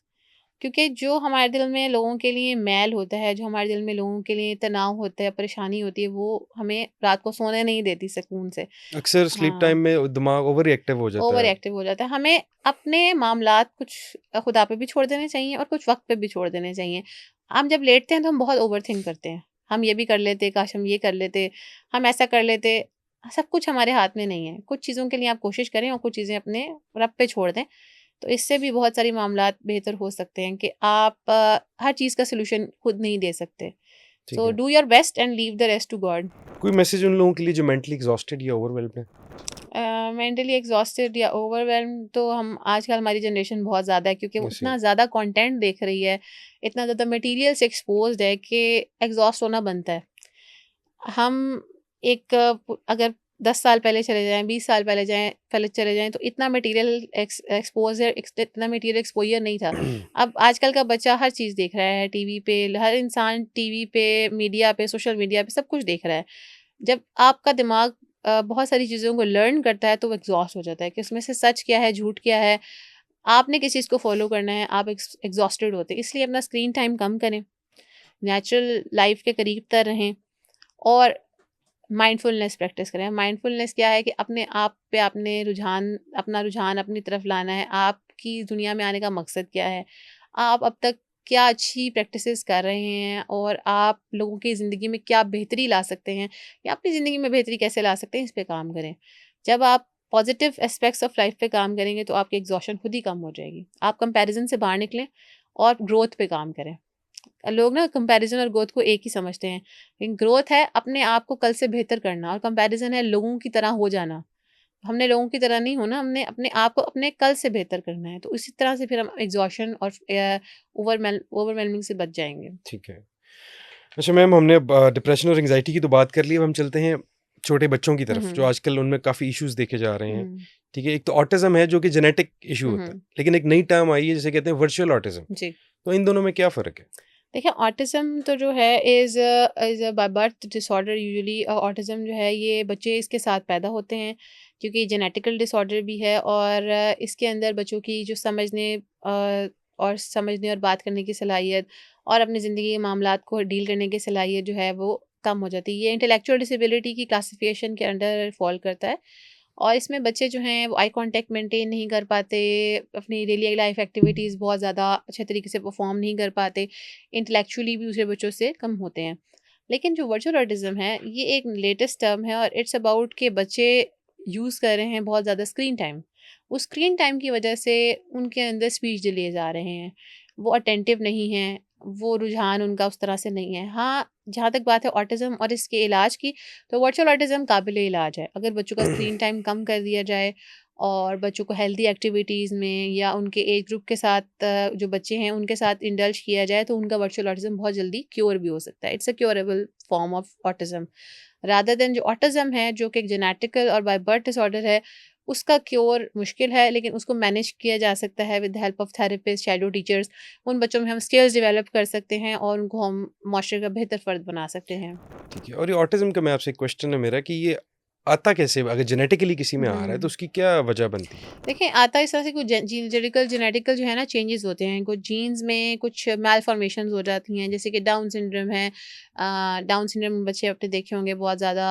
क्योंकि जो हमारे दिल में लोगों के लिए मैल होता है, जो हमारे दिल में लोगों के लिए तनाव होता है, परेशानी होती है, वो हमें रात को सोने नहीं देती सुकून से।
अक्सर स्लीप टाइम
हाँ,
में दिमाग ओवर रिएक्टिव हो जाता
ओवर
है।
एक्टिव हो जाता है। हमें अपने मामलात कुछ खुदा पे भी छोड़ देने चाहिए और कुछ वक़्त पे भी छोड़ देने चाहिए। हम जब लेटते हैं तो हम बहुत ओवरथिंक करते हैं। हम ये भी कर लेते, काश हम ये कर लेते, हम ऐसा कर लेते। सब कुछ हमारे हाथ में नहीं है। कुछ चीज़ों के लिए आप कोशिश करें और कुछ चीज़ें अपने रब पे छोड़ दें। तो इससे भी बहुत सारी मामलात बेहतर हो सकते हैं कि आप हर चीज़ का सॉल्यूशन खुद नहीं दे सकते।
ठीक
सो
है।
Do your best and leave the rest to God.
कोई मैसेज उन लोगों के लिए जो मेंटली एग्ज़ॉस्टेड या ओवरवेल्म्ड हैं?
मेंटली एग्जॉस्टेड या ओवरवेल्म्ड तो हम आजकल हमारी जनरेशन बहुत ज़्यादा है क्योंकि वो
वैसे
इतना ज़्यादा कंटेंट देख रही है, इतना ज़्यादा मटेरियल से एक्सपोज्ड है कि एग्जॉस्ट होना बनता है। हम अगर 10 साल पहले चले जाएँ, 20 साल पहले चले जाएँ तो इतना मटेरियल इतना मटेरियल एक्सपोज़र नहीं था। अब आजकल का बच्चा हर चीज़ देख रहा है टीवी पे, हर इंसान टीवी पे, मीडिया पे, सोशल मीडिया पे सब कुछ देख रहा है। जब आपका दिमाग बहुत सारी चीज़ों को लर्न करता है तो वो एग्ज़ॉस्ट हो जाता है कि उसमें से सच क्या है, झूठ क्या है। आपने किस चीज़ को फ़ॉलो करना है, आप एग्ज़ॉस्टेड होते हैं। इसलिए अपना स्क्रीन टाइम कम करें, नेचुरल लाइफ़ के करीब तर रहें और माइंडफुलनेस प्रैक्टिस करें। माइंडफुलनेस क्या है कि अपने आप पे अपना रुझान अपनी तरफ लाना है। आपकी दुनिया में आने का मकसद क्या है? आप अब तक क्या अच्छी प्रैक्टिसेस कर रहे हैं और आप लोगों की ज़िंदगी में क्या बेहतरी ला सकते हैं या अपनी ज़िंदगी में बेहतरी कैसे ला सकते हैं, इस पे काम करें। जब आप पॉज़िटिव एस्पेक्ट्स ऑफ लाइफ़ पे काम करेंगे तो आपकी एग्ज़ॉशन खुद ही कम हो जाएगी। आप कंपैरिज़न से बाहर निकलें और ग्रोथ पे काम करें। लोग ना कंपैरिज़न और ग्रोथ को एक ही समझते हैं। लेकिन ग्रोथ है अपने आप को कल से बेहतर करना और कंपैरिज़न है लोगों की तरह हो जाना। हमने लोगों की तरह नहीं होना, हमने अपने आप को अपने कल से बेहतर करना है। तो इसी तरह से फिर हम एग्ज़ॉशन और ओवरवेलमिंग से बच जाएँगे।
ठीक है। अच्छा मैम, हमने अब डिप्रेशन और एंग्ज़ायटी की तो बात कर ली, अब हम चलते हैं छोटे बच्चों की
हुँ,
तरफ, जो
हुँ।
आजकल उनमें काफ़ी इश्यूज़ देखे जा रहे हैं।
हुँ।
ठीक है, एक तो ऑटिज़्म है जो कि जेनेटिक इश्यू
हुँ,
होता है,
हुँ।
लेकिन एक नई टर्म आई है जिसे कहते हैं वर्चुअल ऑटिज़्म।
जी।
तो इन दोनों में क्या फ़र्क है?
देखिए ऑटिज़्म तो जो है is a by birth disorder usually autism जो है ये बच्चे इसके साथ पैदा होते हैं क्योंकि जेनेटिकल डिसऑर्डर भी है और इसके अंदर बच्चों की जो समझने और बात करने की सलाहियत और अपनी ज़िंदगी के मामलात को डील करने की सलाहियत जो है वो कम हो जाती है। ये इंटेलेक्चुअल डिसेबिलिटी की क्लासिफ़िकेशन के अंडर फ़ॉल करता है। और इसमें बच्चे जो हैं वो आई कांटेक्ट मेंटेन नहीं कर पाते, अपनी डेली लाइफ एक्टिविटीज़ बहुत ज़्यादा अच्छे तरीके से परफॉर्म नहीं कर पाते, इंटेलेक्चुअली भी दूसरे बच्चों से कम होते हैं। लेकिन जो वर्चुअल ऑटिज़्म है ये एक लेटेस्ट टर्म है और इट्स अबाउट के बच्चे यूज़ कर रहे हैं बहुत ज़्यादा स्क्रीन टाइम। उस स्क्रीन टाइम की वजह से उनके अंदर स्पीच डिलेज़ आ रहे हैं, वो अटेंटिव नहीं हैं, वो रुझान उनका उस तरह से नहीं है। हाँ, जहाँ तक बात है ऑटिज़्म और इसके इलाज की, तो वर्चुअल ऑटिज़्म काबिले इलाज है। अगर बच्चों का स्क्रीन टाइम कम कर दिया जाए और बच्चों को हेल्दी एक्टिविटीज़ में या उनके एज ग्रुप के साथ जो बच्चे हैं उनके साथ इंडल्ज किया जाए तो उनका वर्चुअल ऑटिज़्म बहुत जल्दी क्योर भी हो सकता है। It's a curable form of autism. Rather than जो ऑटिज़्म है जो कि एक जेनेटिकल और बाय बर्थ डिसऑर्डर है, उसका क्योर मुश्किल है, लेकिन उसको मैनेज किया जा सकता है with the help of therapist, shadow teachers. उन बच्चों में हम स्किल्स डेवलप कर सकते हैं और उनको हम माशरे का बेहतर फ़र्द बना सकते हैं।
ठीक है। और ये ऑटिज़्म का मैं आपसे एक क्वेश्चन है मेरा कि ये आता कैसे? अगर जेनेटिकली किसी में आ रहा है तो
हुँ।
उसकी क्या वजह बनती है?
देखिए, आता इस तरह से कुछ जेनेटिकल जो है ना चेंजेस होते हैं। कुछ जीन्स में कुछ मैलफॉर्मेशंस हो जाती हैं, जैसे कि डाउन सिंड्रोम है। डाउन सिंड्रोम बच्चे आपने देखे होंगे बहुत ज़्यादा।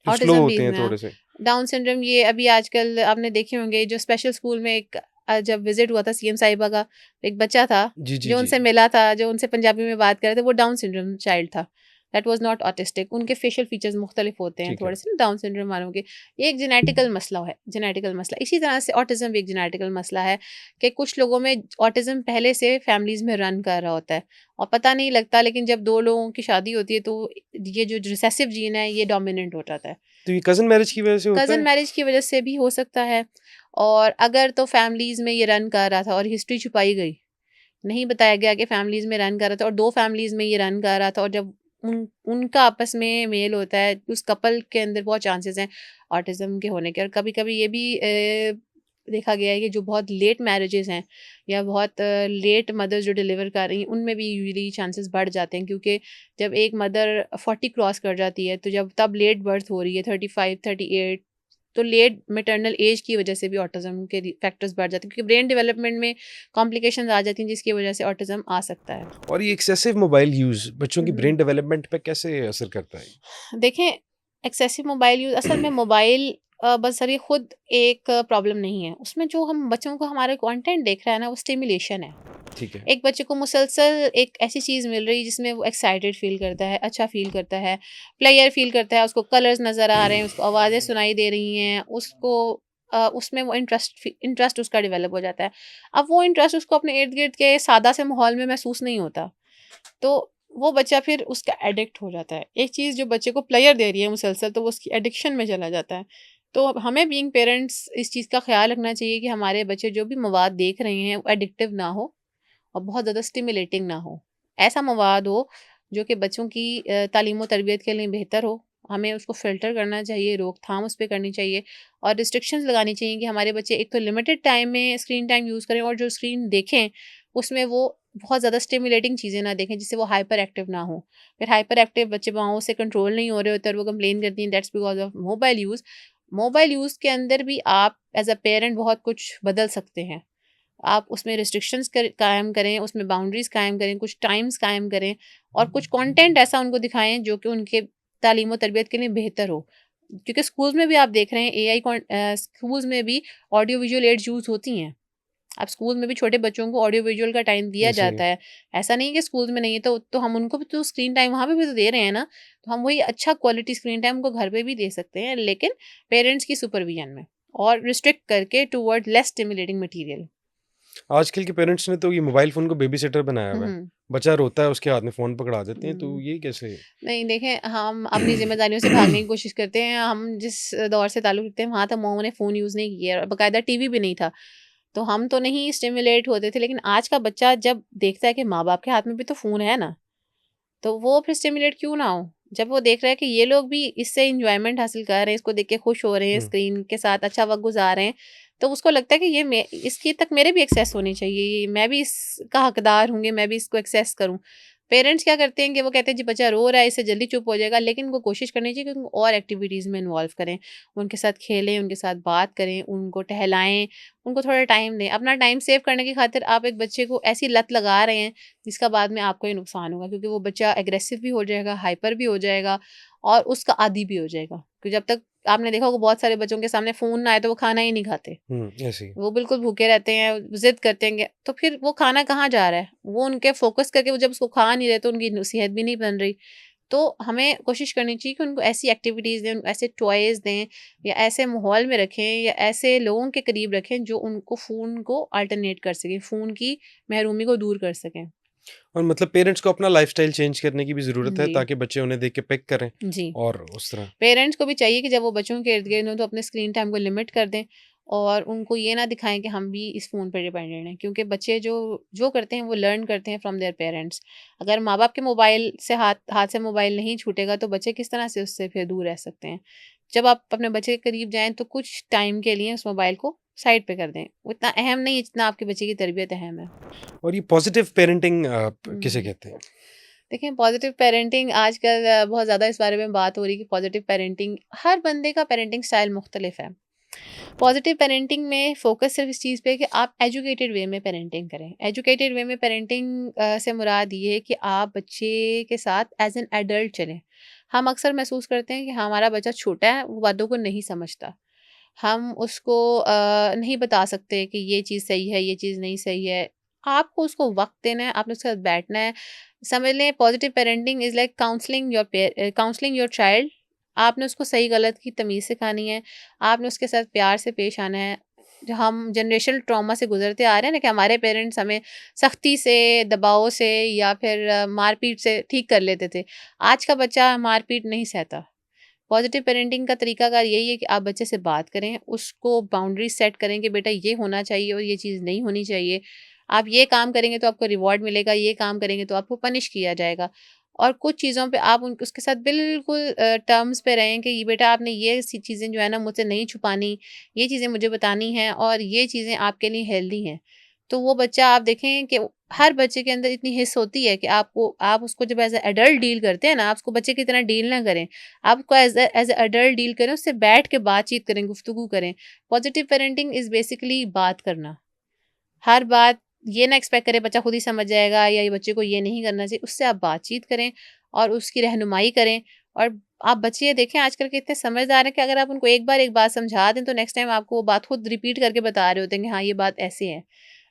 जो स्लो
ऑटिज़्म भी
होते हैं
इसमें
थोड़े-से?
डाउन सिंड्रोम ये अभी आजकल आपने देखे होंगे, जो स्पेशल स्कूल में एक जब विज़िट हुआ था सीएम साहिबा का, एक बच्चा था,
जी, जी,
जो
जी।
उनसे मिला था, जो उनसे पंजाबी में बात कर रहे थे, वो डाउन सिंड्रोम चाइल्ड था। That was not autistic. उनके फेशियल फीचर्स मुख्तलिफ होते हैं
ठीक है।
थोड़े-से ना डाउन सिंड्रोम वालों के। ये एक जेनेटिकल मसला है, जेनेटिकल मसला। इसी तरह से ऑटिज़्म भी एक जेनेटिकल मसला है कि कुछ लोगों में ऑटिज़्म पहले से फैमिलीज़ में रन कर रहा होता है और पता नहीं लगता, लेकिन जब 2 लोगों की शादी होती है तो ये जो रिसेसिव जीन है ये डोमिनेंट हो जाता है।
तो ये कज़न मैरिज की वजह से होता
कज़न
है?
मैरिज की वजह से भी हो सकता है, और अगर तो फैमिलीज़ में ये रन कर रहा था और हिस्ट्री छुपाई गई, नहीं बताया गया कि फैमिलीज़ में रन कर रहा था और 2 फैमिलीज़ में ये रन कर रहा था, और जब उनका आपस में मेल होता है, उस कपल के अंदर बहुत चांसेस हैं ऑटिज़्म के होने के। और कभी-कभी ये भी देखा गया है कि जो बहुत लेट मैरेजेस हैं या बहुत लेट मदर्स जो डिलीवर कर रही हैं, उनमें भी यूजुअली चांसेस बढ़ जाते हैं, क्योंकि जब एक मदर 40 क्रॉस कर जाती है, तो जब तब लेट बर्थ हो रही है 35, 38, तो लेट मैटरनल एज की वजह से भी ऑटिज़्म के फैक्टर्स बढ़ जाते हैं, क्योंकि ब्रेन डेवलपमेंट में कॉम्प्लिकेशंस आ जाती हैं, जिसकी वजह से ऑटिज़्म आ सकता है।
और ये एक्सेसिव मोबाइल यूज़ बच्चों की
हुँ।
ब्रेन डेवलपमेंट पे कैसे असर करता है?
देखें, एक्सेसिव मोबाइल यूज़ असल में मोबाइल बस ये खुद एक प्रॉब्लम नहीं है। उसमें जो हम बच्चों को हमारे कंटेंट देख रहा है ना, वो स्टिमुलेशन है।
ठीक है।
एक बच्चे को मुसलसल एक ऐसी चीज़ मिल रही है जिसमें वो एक्साइटेड फ़ील करता है, अच्छा फ़ील करता है, प्लेयर फ़ील करता है, उसको कलर्स नज़र आ रहे हैं, उसको आवाज़ें सुनाई दे रही हैं, उसको उसमें वो इंटरेस्ट उसका डेवलप हो जाता है। अब वो इंटरेस्ट उसको अपने इर्द-गिर्द के सादा से माहौल में महसूस नहीं होता। तो वो बच्चा फिर उसका एडिक्ट हो जाता है। एक चीज़ जो बच्चे को प्लेयर दे रही है मुसलसल, तो वो उसकी एडिक्शन में चला जाता है। तो हमें बीइंग पेरेंट्स इस चीज़ का ख़्याल रखना चाहिए कि हमारे बच्चे जो भी मवाद देख रहे हैं, वो एडिक्टिव ना हो और बहुत ज़्यादा स्टिमुलेटिंग ना हो। ऐसा मवाद हो जो कि बच्चों की तालीम और तरबियत के लिए बेहतर हो। हमें उसको फ़िल्टर करना चाहिए, रोकथाम उस पे करनी चाहिए और रिस्ट्रिक्शंस लगानी चाहिए कि हमारे बच्चे एक तो लिमिटेड टाइम में स्क्रीन टाइम यूज़ करें, और जो स्क्रीन देखें, उसमें वो बहुत ज़्यादा स्टिमुलेटिंग चीज़ें ना देखें, जिससे वो हाइपर एक्टिव ना हों। फिर हाइपर एक्टिव बच्चे माँओं से कंट्रोल नहीं हो रहे होते और वो कंप्लेन करती हैं, that's because of mobile use. Mobile use के अंदर भी आप एज़ अ पेरेंट बहुत कुछ बदल सकते हैं। आप उसमें रिस्ट्रिक्शंस कायम करें, उसमें बाउंड्रीज़ कायम करें, कुछ टाइम्स कायम करें और कुछ कंटेंट ऐसा उनको दिखाएँ जो कि उनके तालीम और तरबियत के लिए बेहतर हो। क्योंकि स्कूल्स में भी आप देख रहे हैं स्कूल्स में भी ऑडियो विजुअल एड्स यूज़ होती हैं। अब स्कूल में भी छोटे बच्चों को ऑडियो विजुअल का टाइम दिया
ये सही
जाता
है।
है। ऐसा नहीं है कि स्कूल्स में नहीं है, तो हम उनको भी तो स्क्रीन टाइम वहाँ पे भी तो दे रहे हैं ना। तो हम वही अच्छा क्वालिटी स्क्रीन टाइम उनको घर पे भी दे सकते हैं, लेकिन पेरेंट्स की सुपरविज़न में और रिस्ट्रिक्ट करके टुवर्ड लेस स्टिमुलेटिंग मटीरियल।
आजकल के पेरेंट्स ने तो ये मोबाइल फ़ोन को बेबीसिटर बनाया
हुँ,
हुआ है।
हुँ।
बच्चा रोता है, उसके हाथ में फ़ोन पकड़ा देते हैं, तो
हुँ।
ये कैसे?
नहीं देखें, हम अपनी ज़िम्मेदारियों से भागने की कोशिश करते हैं। हम जिस दौर से ताल्लुक़ रखते हैं, वहाँ तो माओं ने फ़ोन यूज़ नहीं किया और बाकायदा टीवी भी नहीं था। तो हम तो नहीं स्टिमुलेट होते थे, लेकिन आज का बच्चा जब देखता है कि माँ-बाप के हाथ में भी तो फ़ोन है ना, तो वो फिर स्टिमुलेट क्यों ना हो? जब वो देख रहा है कि ये लोग भी इससे एन्जॉयमेंट हासिल कर रहे हैं, इसको देख के खुश हो रहे हैं,
हुँ।
स्क्रीन के साथ अच्छा वक़्त गुज़ार रहे हैं, तो उसको लगता है कि ये मैं इसकी तक मेरे भी एक्सेस होनी चाहिए, मैं भी इसका हकदार हूँगी, मैं भी इसको एक्सेस करूँ। पेरेंट्स क्या करते हैं कि वो कहते हैं जी बच्चा रो रहा है, इससे जल्दी चुप हो जाएगा, लेकिन उनको कोशिश करनी चाहिए कि उनको और एक्टिविटीज़ में इन्वॉल्व करें। उनके साथ खेलें, उनके साथ बात करें, उनको टहलाएँ, उनको थोड़ा टाइम दें। अपना टाइम सेव करने की खातिर आप एक बच्चे को ऐसी लत लगा रहे हैं जिसका बाद में आपको ही नुकसान होगा, क्योंकि वो बच्चा एग्रेसिव भी हो जाएगा, हाइपर भी हो जाएगा और उसका आदी भी हो जाएगा। क्योंकि जब तक आपने देखा होगा बहुत सारे बच्चों के सामने फ़ोन ना आए तो वो खाना ही नहीं खाते।
हुँ, ऐसे ही।
वो बिल्कुल भूखे रहते हैं, ज़िद करते हैं, तो फिर वो खाना कहाँ जा रहा है? वो उनके फ़ोकस करके वो जब उसको खा नहीं रहे तो उनकी सेहत भी नहीं बन रही। तो हमें कोशिश करनी चाहिए कि उनको ऐसी एक्टिविटीज़ दें, उनको ऐसे टॉयज़ दें या ऐसे माहौल में रखें या ऐसे लोगों के करीब रखें जो उनको फ़ोन को अल्टरनेट कर सकें, फ़ोन की महरूमी को दूर कर सकें।
और मतलब पेरेंट्स को अपना लाइफ़स्टाइल चेंज करने की भी ज़रूरत है
जी,
ताकि बच्चे उन्हें देख के पिक करें
जी।
और उस तरह।
पेरेंट्स को भी चाहिए कि जब वो बच्चों के इर्द-गिर्द हों तो अपने स्क्रीन टाइम को लिमिट कर दें और उनको ये ना दिखाएँ कि हम भी इस फ़ोन पे डिपेंडेंट हैं, क्योंकि बच्चे जो जो करते हैं वो लर्न करते हैं फ्रॉम देयर पेरेंट्स। अगर माँ-बाप के मोबाइल से हाथ हाथ से मोबाइल नहीं छूटेगा तो बच्चे किस तरह से उससे फिर दूर रह सकते हैं। जब आप अपने बच्चे के करीब जाएँ तो कुछ टाइम के लिए उस मोबाइल को साइड पे कर दें। वो इतना अहम नहीं है जितना आपके बच्चे की तरबियत अहम है।
और ये पॉजिटिव पेरेंटिंग किसे
हुँ।
कहते हैं?
देखिए पॉज़िटिव पेरेंटिंग आजकल बहुत ज़्यादा इस बारे में बात हो रही है कि पॉज़िटिव पेरेंटिंग हर बंदे का पेरेंटिंग स्टाइल मुख्तलिफ है। पॉज़िटिव पेरेंटिंग में फ़ोकस सिर्फ़ इस चीज़ पे है कि आप एजुकेटेड वे में पेरेंटिंग करें। एजुकेटेड वे में पेरेंटिंग से मुराद ये है कि आप बच्चे के साथ एज़ एन एडल्ट चलें। हम अक्सर महसूस करते हैं कि हमारा बच्चा छोटा है, वो बातों को नहीं समझता। हम उसको नहीं बता सकते कि ये चीज़ सही है, ये चीज़ नहीं सही है। आपको उसको वक़्त देना है, आपने उसके साथ बैठना है। समझ लें positive parenting is like counselling your child. आपने उसको सही-गलत की तमीज़ सिखानी है। आपने उसके साथ प्यार से पेश आना है। जो हम जनरेशनल ट्रॉमा से गुज़रते आ रहे हैं ना कि हमारे पेरेंट्स हमें सख्ती से, दबाव से या फिर मार-पीट से ठीक कर लेते थे। आज का बच्चा मार-पीट नहीं सहता। पॉजिटिव पेरेंटिंग का तरीकाकार यही है कि आप बच्चे से बात करें, उसको बाउंड्रीज़ सेट करें कि बेटा ये होना चाहिए और ये चीज़ नहीं होनी चाहिए। आप ये काम करेंगे तो आपको रिवॉर्ड मिलेगा, ये काम करेंगे तो आपको पनिश किया जाएगा। और कुछ चीज़ों पे आप उन उसके साथ बिल्कुल टर्म्स पे रहें कि ये बेटा आपने ये सी चीज़ें जो है ना मुझसे नहीं छुपानी, ये चीज़ें मुझे बतानी हैं और ये चीज़ें आपके लिए हेल्दी हैं। तो वो बच्चा आप देखें कि हर बच्चे के अंदर इतनी हिस्स होती है कि आप उसको जब एज़ अ एडल्ट डील करते हैं ना, आप उसको बच्चे की तरह डील ना करें। आप उसको एज़ अ एडल्ट डील करें, उससे बैठ के बातचीत करें, गुफ्तगू करें। पॉज़िटिव पेरेंटिंग इज़ बेसिकली बात करना। हर बात ये ना एक्सपेक्ट करें बच्चा खुद ही समझ जाएगा या ये बच्चे को ये नहीं करना चाहिए। उससे आप बातचीत करें और उसकी रहनुमाई करें और आप बच्चे ये देखें आजकल के इतने समझदार हैं कि अगर आप उनको एक बार एक बात समझा दें तो नेक्स्ट टाइम आपको वो बात खुद रिपीट करके बता रहे होते हैं कि हाँ, ये बात ऐसे है।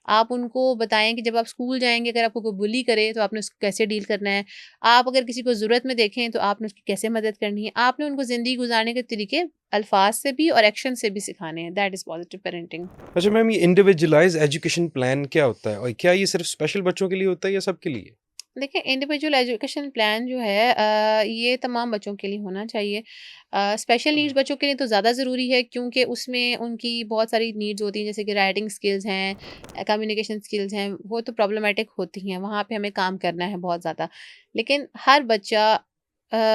आप उनको बताएँ कि जब आप स्कूल जाएँगे अगर आपको कोई बुली करे तो आपने उसको कैसे डील करना है। आप अगर किसी को ज़रूरत में देखें तो आपने उसकी कैसे मदद करनी है। आपने उनको ज़िंदगी गुज़ारने के तरीके अल्फ़ाज़ से भी और एक्शन से भी सिखाने हैं। That is positive parenting.
अच्छा मैम, ये इंडिविजुअलाइज़ एजुकेशन प्लान क्या होता है? और क्या ये सिर्फ़ स्पेशल बच्चों के लिए होता है या सबके लिए?
देखिए इंडिविजुअल एजुकेशन प्लान जो है ये तमाम बच्चों के लिए होना चाहिए। स्पेशल नीड्स बच्चों के लिए तो ज़्यादा ज़रूरी है क्योंकि उसमें उनकी बहुत सारी नीड्स होती हैं जैसे कि राइटिंग स्किल्स हैं, कम्युनिकेशन स्किल्स हैं, वो तो प्रॉब्लमेटिक होती हैं, वहाँ पे हमें काम करना है बहुत ज़्यादा। लेकिन हर बच्चा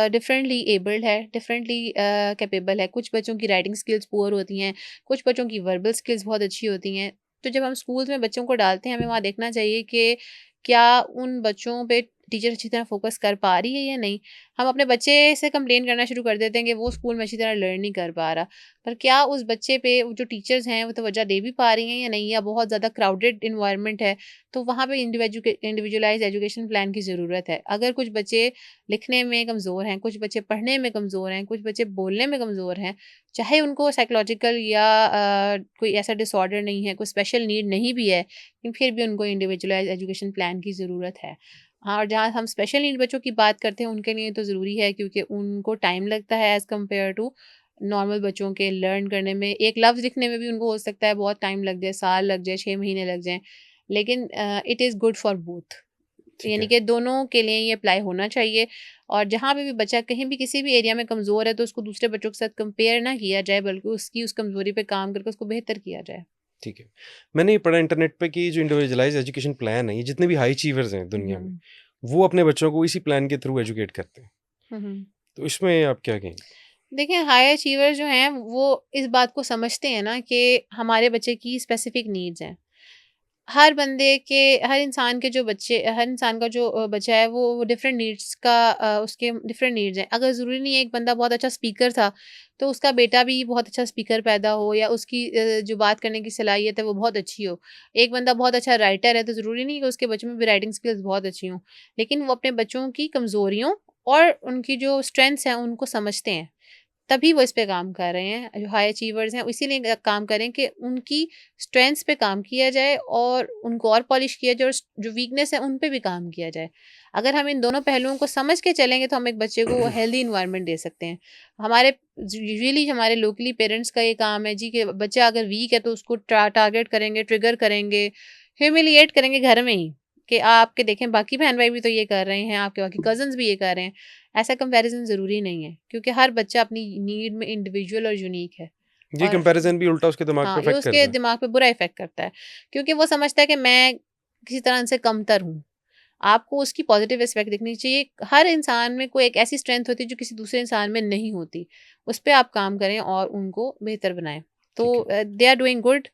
डिफरेंटली एबल्ड है, डिफरेंटली कैपेबल है। कुछ बच्चों की राइटिंग स्किल्स पुअर होती हैं, कुछ बच्चों की वर्बल स्किल्स बहुत अच्छी होती हैं। तो जब हम स्कूल्स में बच्चों को डालते हैं, हमें वहाँ देखना चाहिए कि क्या उन बच्चों पे टीचर अच्छी तरह फ़ोकस कर पा रही है या नहीं? हम अपने बच्चे से कंप्लेन करना शुरू कर देते हैं कि वो स्कूल में अच्छी तरह लर्न नहीं कर पा रहा। पर क्या उस बच्चे पे वो जो टीचर्स हैं, वो तवज्जो दे भी पा रही हैं या नहीं? या बहुत ज़्यादा क्राउडेड एनवायरनमेंट है, तो वहाँ पे इंडिविजुअलाइज़्ड एजुकेशन प्लान की ज़रूरत है। अगर कुछ बच्चे लिखने में कमज़ोर हैं, कुछ बच्चे पढ़ने में कमज़ोर हैं, कुछ बच्चे बोलने में कमज़ोर हैं, चाहे उनको साइकोलॉजिकल या कोई ऐसा डिसऑर्डर नहीं है, कोई स्पेशल नीड नहीं भी है, लेकिन फिर भी उनको इंडिविजुअलाइज़ एजुकेशन प्लान की ज़रूरत है। हाँ, और जहाँ हम स्पेशल नीड बच्चों की बात करते हैं, उनके लिए तो ज़रूरी है क्योंकि उनको टाइम लगता है एज़ कम्पेयर टू नॉर्मल बच्चों के लर्न करने में। एक लफ्ज़ लिखने में भी उनको हो सकता है बहुत टाइम लग जाए, साल लग जाए, 6 महीने लग जाएँ। लेकिन it is good for both.
ठीक
यानी
है।
कि दोनों के लिए ये अप्लाई होना चाहिए और जहाँ पे भी बच्चा कहीं भी किसी भी एरिया में कमज़ोर है, तो उसको दूसरे बच्चों के साथ कंपेयर ना किया जाए, बल्कि उसकी उस कमज़ोरी पे काम करके उसको बेहतर किया जाए।
ठीक है। मैंने ये पढ़ा इंटरनेट पे कि जो इंडिविजुअलाइज़ एजुकेशन प्लान है, ये जितने भी हाई अचीवर्स हैं
हुँ,
दुनिया में,
हुँ।
वो अपने बच्चों को इसी प्लान के थ्रू एजुकेट करते हैं।
हुँ, हुँ।
तो इसमें आप क्या कहेंगे?
देखिए, हाई अचीवर जो हैं, वो इस बात को समझते हैं ना कि हमारे बच्चे की स्पेसिफ़िक नीड्स हैं। हर इंसान का जो बच्चा है, वो डिफ़रेंट नीड्स का उसके डिफ़रेंट नीड्स हैं। अगर ज़रूरी नहीं है एक बंदा बहुत अच्छा स्पीकर था, तो उसका बेटा भी बहुत अच्छा स्पीकर पैदा हो या उसकी जो बात करने की सलाहियत है, वो बहुत अच्छी हो। एक बंदा बहुत अच्छा राइटर है, तो ज़रूरी नहीं है कि उसके बच्चे में भी राइटिंग स्किल्स बहुत अच्छी हों। लेकिन वो अपने बच्चों की कमज़ोरियों और उनकी जो स्ट्रेंथ्स हैं, उनको समझते हैं। तभी वो इस पे काम कर रहे हैं, जो हाई अचीवर्स हैं, इसीलिए काम कर रहे हैं कि उनकी स्ट्रेंथ्स पे काम किया जाए और उनको और पॉलिश किया जाए और जो वीकनेस है, उन पे भी काम किया जाए। अगर हम इन दोनों पहलुओं को समझ के चलेंगे, तो हम एक बच्चे को हेल्दी एनवायरनमेंट दे सकते हैं। हमारे यूजुअली हमारे लोकली पेरेंट्स का ये काम है जी कि बच्चा अगर वीक है, तो उसको टारगेट करेंगे, ट्रिगर करेंगे, ह्यूमिलिएट करेंगे घर में ही कि आपके देखें बाकी बहन-भाई भी तो ये कर रहे हैं, आपके बाकी कज़िन्स भी ये कर रहे हैं। ऐसा कंपैरिज़न ज़रूरी नहीं है, क्योंकि हर बच्चा अपनी नीड में इंडिविजुअल और यूनिक है।
ये
और
कंपैरिज़न भी उल्टा उसके दिमाग पे
हाँ, ये
इफ़ेक्ट
उसके
करता है।
दिमाग पे बुरा इफ़ेक्ट करता है, क्योंकि वो समझता है कि मैं किसी तरह से कमतर हूँ। आपको उसकी पॉजिटिव एस्पेक्ट दिखनी चाहिए। हर इंसान में कोई एक ऐसी स्ट्रेंथ होती है जो किसी दूसरे इंसान में नहीं होती। उस पे आप काम करें और उनको बेहतर बनाएँ। तो
ठीक है।
दे आर डूइंग गुड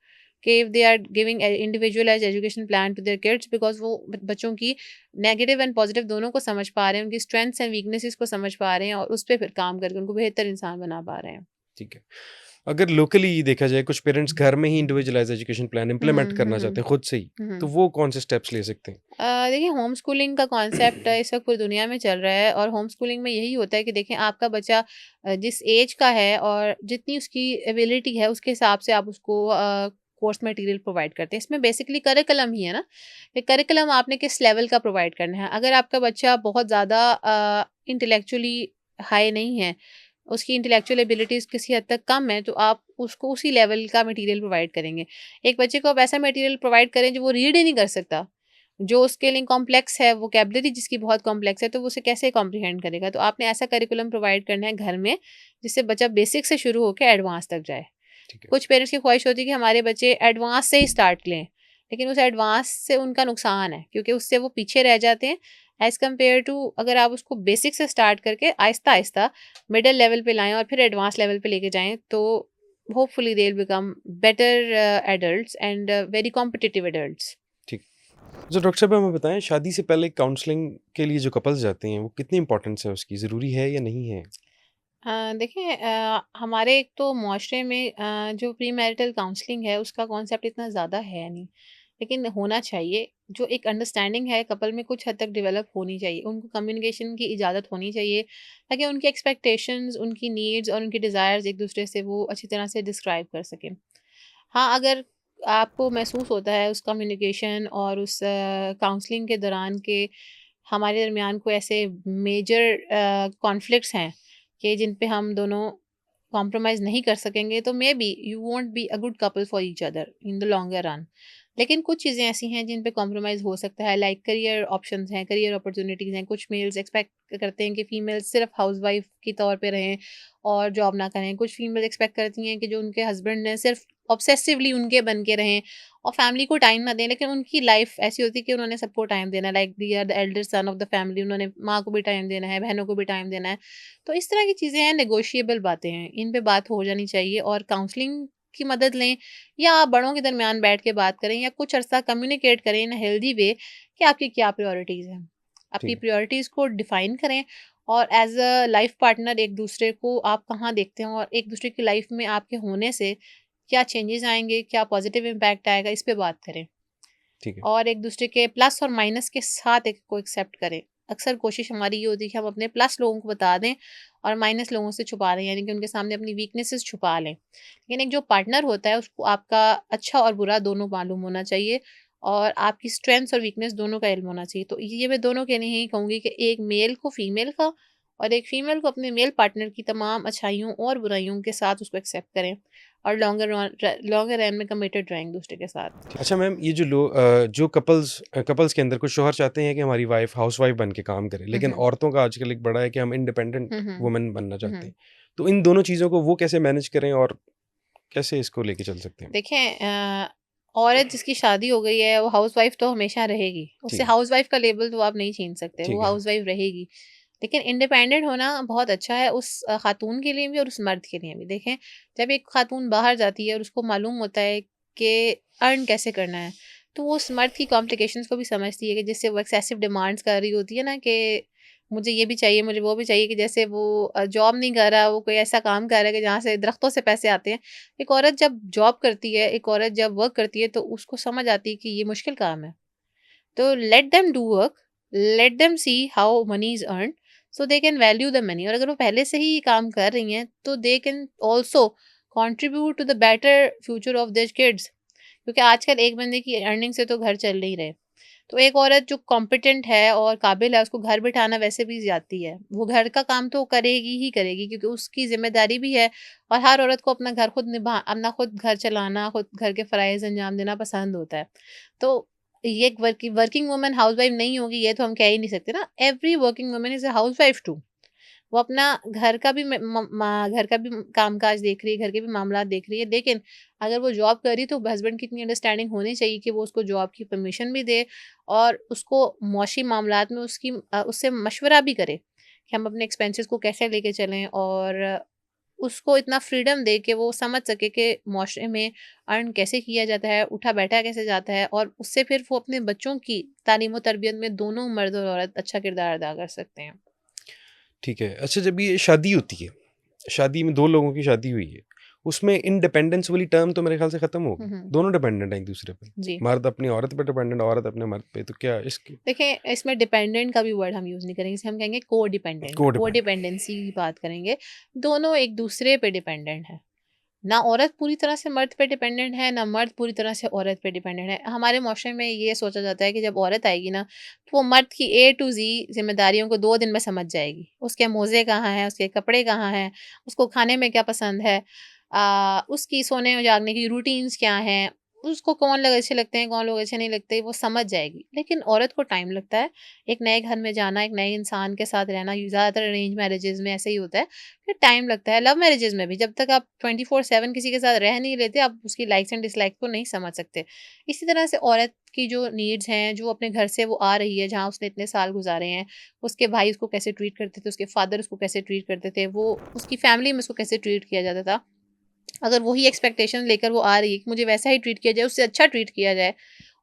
कि if they are giving individualised education plan to their kids, because वो बच्चों की नेगेटिव एंड पॉजिटिव दोनों को समझ पा रहे हैं, उनकी स्ट्रेंथ्स एंड वीकनेसेस को समझ पा रहे हैं और उस पे फिर काम करके उनको बेहतर इंसान बना पा रहे हैं।
ठीक है। अगर लोकली देखा जाए कुछ पेरेंट्स घर में ही इंडिविजुअलाइज़ एजुकेशन प्लान
हुँ,
इम्प्लीमेंट
हुँ,
करना
हुँ।
चाहते हैं खुद से ही,
हुँ,
तो
हुँ।
वो कौन से स्टेप्स ले सकते हैं?
देखिए, होम स्कूलिंग का कॉन्सेप्ट इस वक्त पूरी दुनिया में चल रहा है और होम स्कूलिंग में यही होता है कि देखें आपका बच्चा जिस एज का है और जितनी उसकी एबिलिटी है उसके हिसाब से आप उसको कोर्स मटेरियल प्रोवाइड करते हैं। इसमें बेसिकली करिकुलम ही है ना, कि करिकुलम आपने किस लेवल का प्रोवाइड करना है। अगर आपका बच्चा बहुत ज़्यादा इंटेलेक्चुअली हाई नहीं है, उसकी इंटेलेक्चुअल एबिलिटीज़ किसी हद तक कम है, तो आप उसको उसी लेवल का मटेरियल प्रोवाइड करेंगे। एक बच्चे को आप ऐसा मटेरियल प्रोवाइड करें जो वो रीड ही नहीं कर सकता, जो उसके लिए कॉम्प्लेक्स है, वोकैब्युलरी जिसकी बहुत कॉम्प्लेक्स है, तो वो उसे कैसे कॉम्प्रिहेंड करेगा? तो आपने ऐसा करिकुलम प्रोवाइड करना है घर में, जिससे बच्चा बेसिक से शुरू होके एडवांस तक जाए।
ठीक है।
कुछ पेरेंट्स की ख्वाहिश होती है कि हमारे बच्चे एडवांस से ही स्टार्ट लें, लेकिन उस एडवांस से उनका नुकसान है, क्योंकि उससे वो पीछे रह जाते हैं एज़ कम्पेयर टू अगर आप उसको बेसिक से स्टार्ट करके आहिस्ता-आहिस्ता मिडल लेवल पे लाएँ और फिर एडवांस लेवल पे लेके जाएँ, तो hopefully they will become better adults and very competitive adults.
ठीक। तो डॉक्टर साहब हमें बताएँ शादी से पहले काउंसलिंग के लिए जो कपल्स जाते हैं, वो कितनी इम्पोर्टेंस है उसकी? ज़रूरी है या नहीं है?
देखिए, हमारे एक तो मुआशरे में जो प्री मैरिटल काउंसलिंग है उसका कॉन्सेप्ट इतना ज़्यादा है नहीं, लेकिन होना चाहिए। जो एक अंडरस्टैंडिंग है कपल में कुछ हद तक डेवलप होनी चाहिए, उनको कम्युनिकेशन की इजाज़त होनी चाहिए, ताकि उनकी एक्सपेक्टेशंस, उनकी नीड्स और उनकी डिज़ायर्स एक दूसरे से वो अच्छी तरह से डिस्क्राइब कर सकें। हाँ, अगर आपको महसूस होता है उस कम्युनिकेशन और उस काउंसलिंग के दौरान के हमारे दरमियान कोई ऐसे मेजर कॉन्फ्लिक्ट्स हैं कि जिन पे हम दोनों कॉम्प्रोमाइज़ नहीं कर सकेंगे, तो may be you won't be a good couple for each other in the longer run. लेकिन कुछ चीज़ें ऐसी हैं जिन पे कॉम्प्रोमाइज़ हो सकता है, लाइक करियर ऑप्शंस हैं, करियर अपॉर्चुनिटीज़ हैं। कुछ मेल्स एक्सपेक्ट करते हैं कि फीमेल्स सिर्फ हाउसवाइफ की तौर पे रहें और जॉब ना करें। कुछ फीमेल एक्सपेक्ट करती हैं कि जो उनके हस्बैंड हैं सिर्फ ऑब्सेसिवली उनके बन के रहें और फैमिली को टाइम ना दें। लेकिन उनकी लाइफ ऐसी होती है कि उन्होंने सबको टाइम देना है, like they are the elder son of the family, उन्होंने माँ को भी टाइम देना है, बहनों को भी टाइम देना है। तो इस तरह की चीज़ें हैं, नेगोशिएबल बातें हैं, इन पे बात हो जानी चाहिए और काउंसलिंग की मदद लें या आप बड़ों के दरमियान बैठ के बात करें या कुछ अरसा कम्युनिकेट करें इन अ हेल्दी वे कि आपकी क्या प्रायोरिटीज़ हैं। अपनी
ठीक है।
प्रायोरिटीज़ को डिफाइन करें और एज़ अ लाइफ पार्टनर एक दूसरे को आप कहाँ देखते हैं और एक दूसरे की लाइफ में आपके होने से क्या चेंजेस आएँगे, क्या पॉजिटिव इम्पैक्ट आएगा, इस पे बात करें।
ठीक है।
और एक दूसरे के प्लस और माइनस के साथ एक को एक्सेप्ट करें। अक्सर कोशिश हमारी ये होती है कि हम अपने प्लस लोगों को बता दें और माइनस लोगों से छुपा दें, यानी कि उनके सामने अपनी वीकनेसेस छुपा लें। लेकिन एक जो पार्टनर होता है उसको आपका अच्छा और बुरा दोनों मालूम होना चाहिए और आपकी स्ट्रेंथ्स और वीकनेस दोनों का इल्म होना चाहिए। तो ये मैं दोनों के नहीं कहूँगी कि एक मेल को फीमेल का और एक फीमेल को अपने मेल पार्टनर की तमाम अच्छाइयों और बुराइयों के साथ उसको एक्सेप्ट करें और लॉन्गर रन में कमिटेड रहें एक दूसरे के साथ।
अच्छा मैम, ये जो कपल्स के अंदर कुछ शौहर चाहते हैं कि हमारी वाइफ हाउसवाइफ बन के काम करे,
हुँ,
लेकिन
हुँ।
औरतों का आजकल एक बड़ा है कि हम इंडिपेंडेंट
हुँ, हुँ।
वुमन बनना
हुँ,
चाहते
हुँ।
हैं। तो इन दोनों चीज़ों को वो कैसे मैनेज करें और कैसे इसको लेके चल सकते हैं?
देखें, औरत जिसकी शादी हो गई है वो हाउसवाइफ तो हमेशा रहेगी।
ठीक
उससे
है।
हाउसवाइफ का लेबल तो आप नहीं छीन सकते, वो
ठीक है।
हाउसवाइफ रहेगी। लेकिन इंडिपेंडेंट होना बहुत अच्छा है उस खातून के लिए भी और उस मर्द के लिए भी। देखें, जब एक खातून बाहर जाती है और उसको मालूम होता है कि अर्न कैसे करना है, तो वो उस मर्द की कॉम्प्लिकेशंस को भी समझती है कि जिससे वो एक्सेसिव डिमांड्स कर रही होती है ना कि मुझे ये भी चाहिए, मुझे वो भी चाहिए, कि जैसे वो जॉब नहीं कर रहा, वो कोई ऐसा काम कर रहा है कि जहाँ से दरख्तों से पैसे आते हैं। एक औरत जब जॉब करती है, एक औरत जब वर्क करती है, तो उसको समझ आती है कि ये मुश्किल काम है। तो let them do work, let them see how many is earned, so they can value the money. और अगर वो पहले से ही ये काम कर रही हैं, तो they can also contribute to the better future of their kids. क्योंकि आजकल एक बंदे की अर्निंग से तो घर चल नहीं रहे। तो एक औरत जो कॉम्पिटेंट है और काबिल है, उसको घर बिठाना वैसे भी जाती है। वो घर का काम तो करेगी ही करेगी, क्योंकि उसकी ज़िम्मेदारी भी है और हर औरत को अपना घर अपना खुद घर चलाना, खुद घर के फ़राइज़ अंजाम देना पसंद होता है। तो ये एक वर्किंग वुमन हाउसवाइफ नहीं होगी, ये तो हम कह ही नहीं सकते ना। Every working woman is a housewife too. वो अपना घर का भी घर का भी कामकाज देख रही है, घर के भी मामलात देख रही है, लेकिन अगर वो जॉब कर रही है तो हस्बैंड की इतनी अंडरस्टैंडिंग होनी चाहिए कि वो उसको जॉब की परमिशन भी दे और उसको मौशी मामलात में उससे मशवरा भी करे कि हम अपने एक्सपेंसेस को कैसे लेके चलें, और उसको इतना फ्रीडम दे कि वो समझ सके कि माशरे में अर्न कैसे किया जाता है, उठा-बैठा कैसे जाता है, और उससे फिर वो अपने बच्चों की तालीम और तरबियत में दोनों मर्द और औरत अच्छा किरदार अदा कर सकते हैं।
ठीक है। अच्छा, जब ये शादी होती है, शादी में 2 लोगों की शादी हुई है, उसमें इंडिपेंडेंस वाली टर्म तो मेरे ख़्याल से ख़त्म हो
हुँ,
गई।
हुँ।
दोनों डिपेंडेंट हैं एक-दूसरे पे।
जी।
मर्द अपनी औरत पे डिपेंडेंट, औरत अपने मर्द पे, तो क्या इसकी
देखिए, इसमें डिपेंडेंट का भी वर्ड हम यूज़ नहीं करेंगे, इसे हम कहेंगे कोडिपेंडेंट,
कोडिपेंडेंट?
कोडिपेंडेंसी की बात करेंगे। दोनों एक-दूसरे पे डिपेंडेंट हैं। ना औरत पूरी तरह से मर्द पे डिपेंडेंट है, ना मर्द पूरी तरह से औरत पे डिपेंडेंट है। हमारे मुआशरे में ये सोचा जाता है कि जब औरत आएगी ना, तो वो मर्द की ए टू ज़ी ज़िम्मेदारियों को 2 दिन में समझ जाएगी। उसके मोज़े कहाँ हैं, उसके कपड़े कहाँ हैं, उसको खाने में क्या पसंद है, उसकी सोने और जागने की रूटीन्स क्या हैं, उसको कौन लोग अच्छे लगते हैं, कौन लोग अच्छे नहीं लगते, वो समझ जाएगी। लेकिन औरत को टाइम लगता है, एक नए घर में जाना, एक नए इंसान के साथ रहना, ज़्यादातर अरेंज मैरेजेज़ में ऐसे ही होता है। फिर टाइम लगता है। लव मैरिजेज़ में भी जब तक आप 24/7 किसी के साथ रह नहीं लेते, आप उसकी लाइक्स एंड डिसलाइक्स को नहीं समझ सकते। इसी तरह से औरत की जो नीड्स हैं, जो अपने घर से वो आ रही है, जहाँ उसने इतने साल गुज़ारे हैं, उसके भाई उसको कैसे ट्रीट करते थे, उसके फादर उसको कैसे ट्रीट करते थे, वो उसकी फैमिली में उसको कैसे ट्रीट किया जाता था। अगर वही एक्सपेक्टेशन लेकर वो आ रही है कि मुझे वैसा ही ट्रीट किया जाए, उससे अच्छा ट्रीट किया जाए,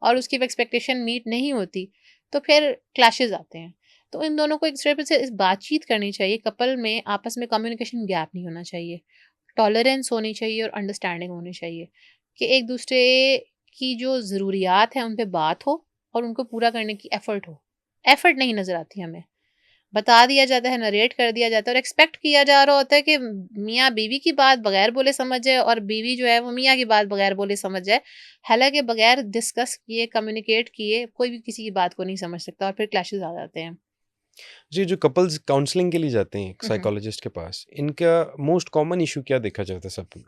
और उसकी वो एक्सपेक्टेशन मीट नहीं होती, तो फिर क्लैशेज़ आते हैं। तो इन दोनों को एक दूसरे पे से इस बातचीत करनी चाहिए, कपल में आपस में कम्युनिकेशन गैप नहीं होना चाहिए। टॉलरेंस होनी चाहिए और अंडरस्टैंडिंग होनी चाहिए कि एक-दूसरे की जो ज़रूरियात हैं, उन पे बात हो और उनको पूरा करने की एफ़र्ट हो। एफ़र्ट नहीं नज़र आती हमें। बता दिया जाता है, नरेट कर दिया जाता है और एक्सपेक्ट किया जा रहा होता है कि मियाँ-बीवी की बात बगैर बोले समझ जाए और बीवी जो है वो मियाँ की बात बगैर बोले समझ जाए। हालाँकि बगैर डिस्कस किए, कम्युनिकेट किए कोई भी किसी की बात को नहीं समझ सकता और फिर क्लैशेज़ आ जाते हैं।
जी, जो कपल्स काउंसलिंग के लिए जाते हैं
हुँ, हुँ।
साइकोलॉजिस्ट के पास, इनका मोस्ट कॉमन इश्यू क्या देखा जाता है सब में?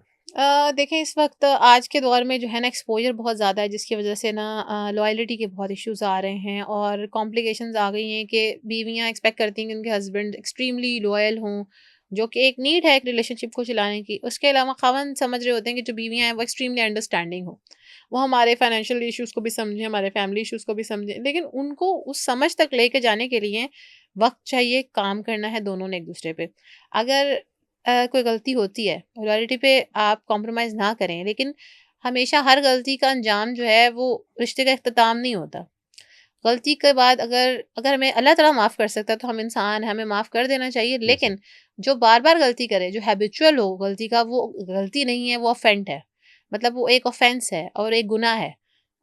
देखें, इस वक़्त आज के दौर में जो है ना एक्सपोज़र बहुत ज़्यादा है, जिसकी वज़ह से ना लॉयल्टी के बहुत इश्यूज़ आ रहे हैं और कॉम्प्लिकेशंस आ गई हैं कि बीवियाँ एक्सपेक्ट करती हैं कि उनके हस्बैंड एक्सट्रीमली लॉयल हों, जो कि एक नीड है एक रिलेशनशिप को चलाने की। उसके अलावा ख़ावंद समझ रहे होते हैं कि जो बीवियाँ हैं वो एक्सट्रीमली अंडरस्टैंडिंग हो। वो हमारे फाइनेंशियल इश्यूज़ को भी समझें, हमारे फैमिली इश्यूज़ को भी समझें, लेकिन उनको उस समझ तक लेके जाने के लिए वक़्त चाहिए, काम करना है दोनों ने एक-दूसरे पे। अगर कोई गलती होती है, लॉयल्टी पे आप कॉम्प्रोमाइज़ ना करें, लेकिन हमेशा हर गलती का अंजाम जो है वो रिश्ते का इख्तिताम नहीं होता। गलती के बाद अगर अगर हमें अल्लाह ताला माफ़ कर सकता है तो हम इंसान हैं, हमें माफ़ कर देना चाहिए।
जैसे
लेकिन जो बार-बार गलती करे, जो हैबिचुअल हो गलती का, वो गलती नहीं है, वो ऑफेंड है। मतलब वो एक ऑफेंस है और एक गुनाह है।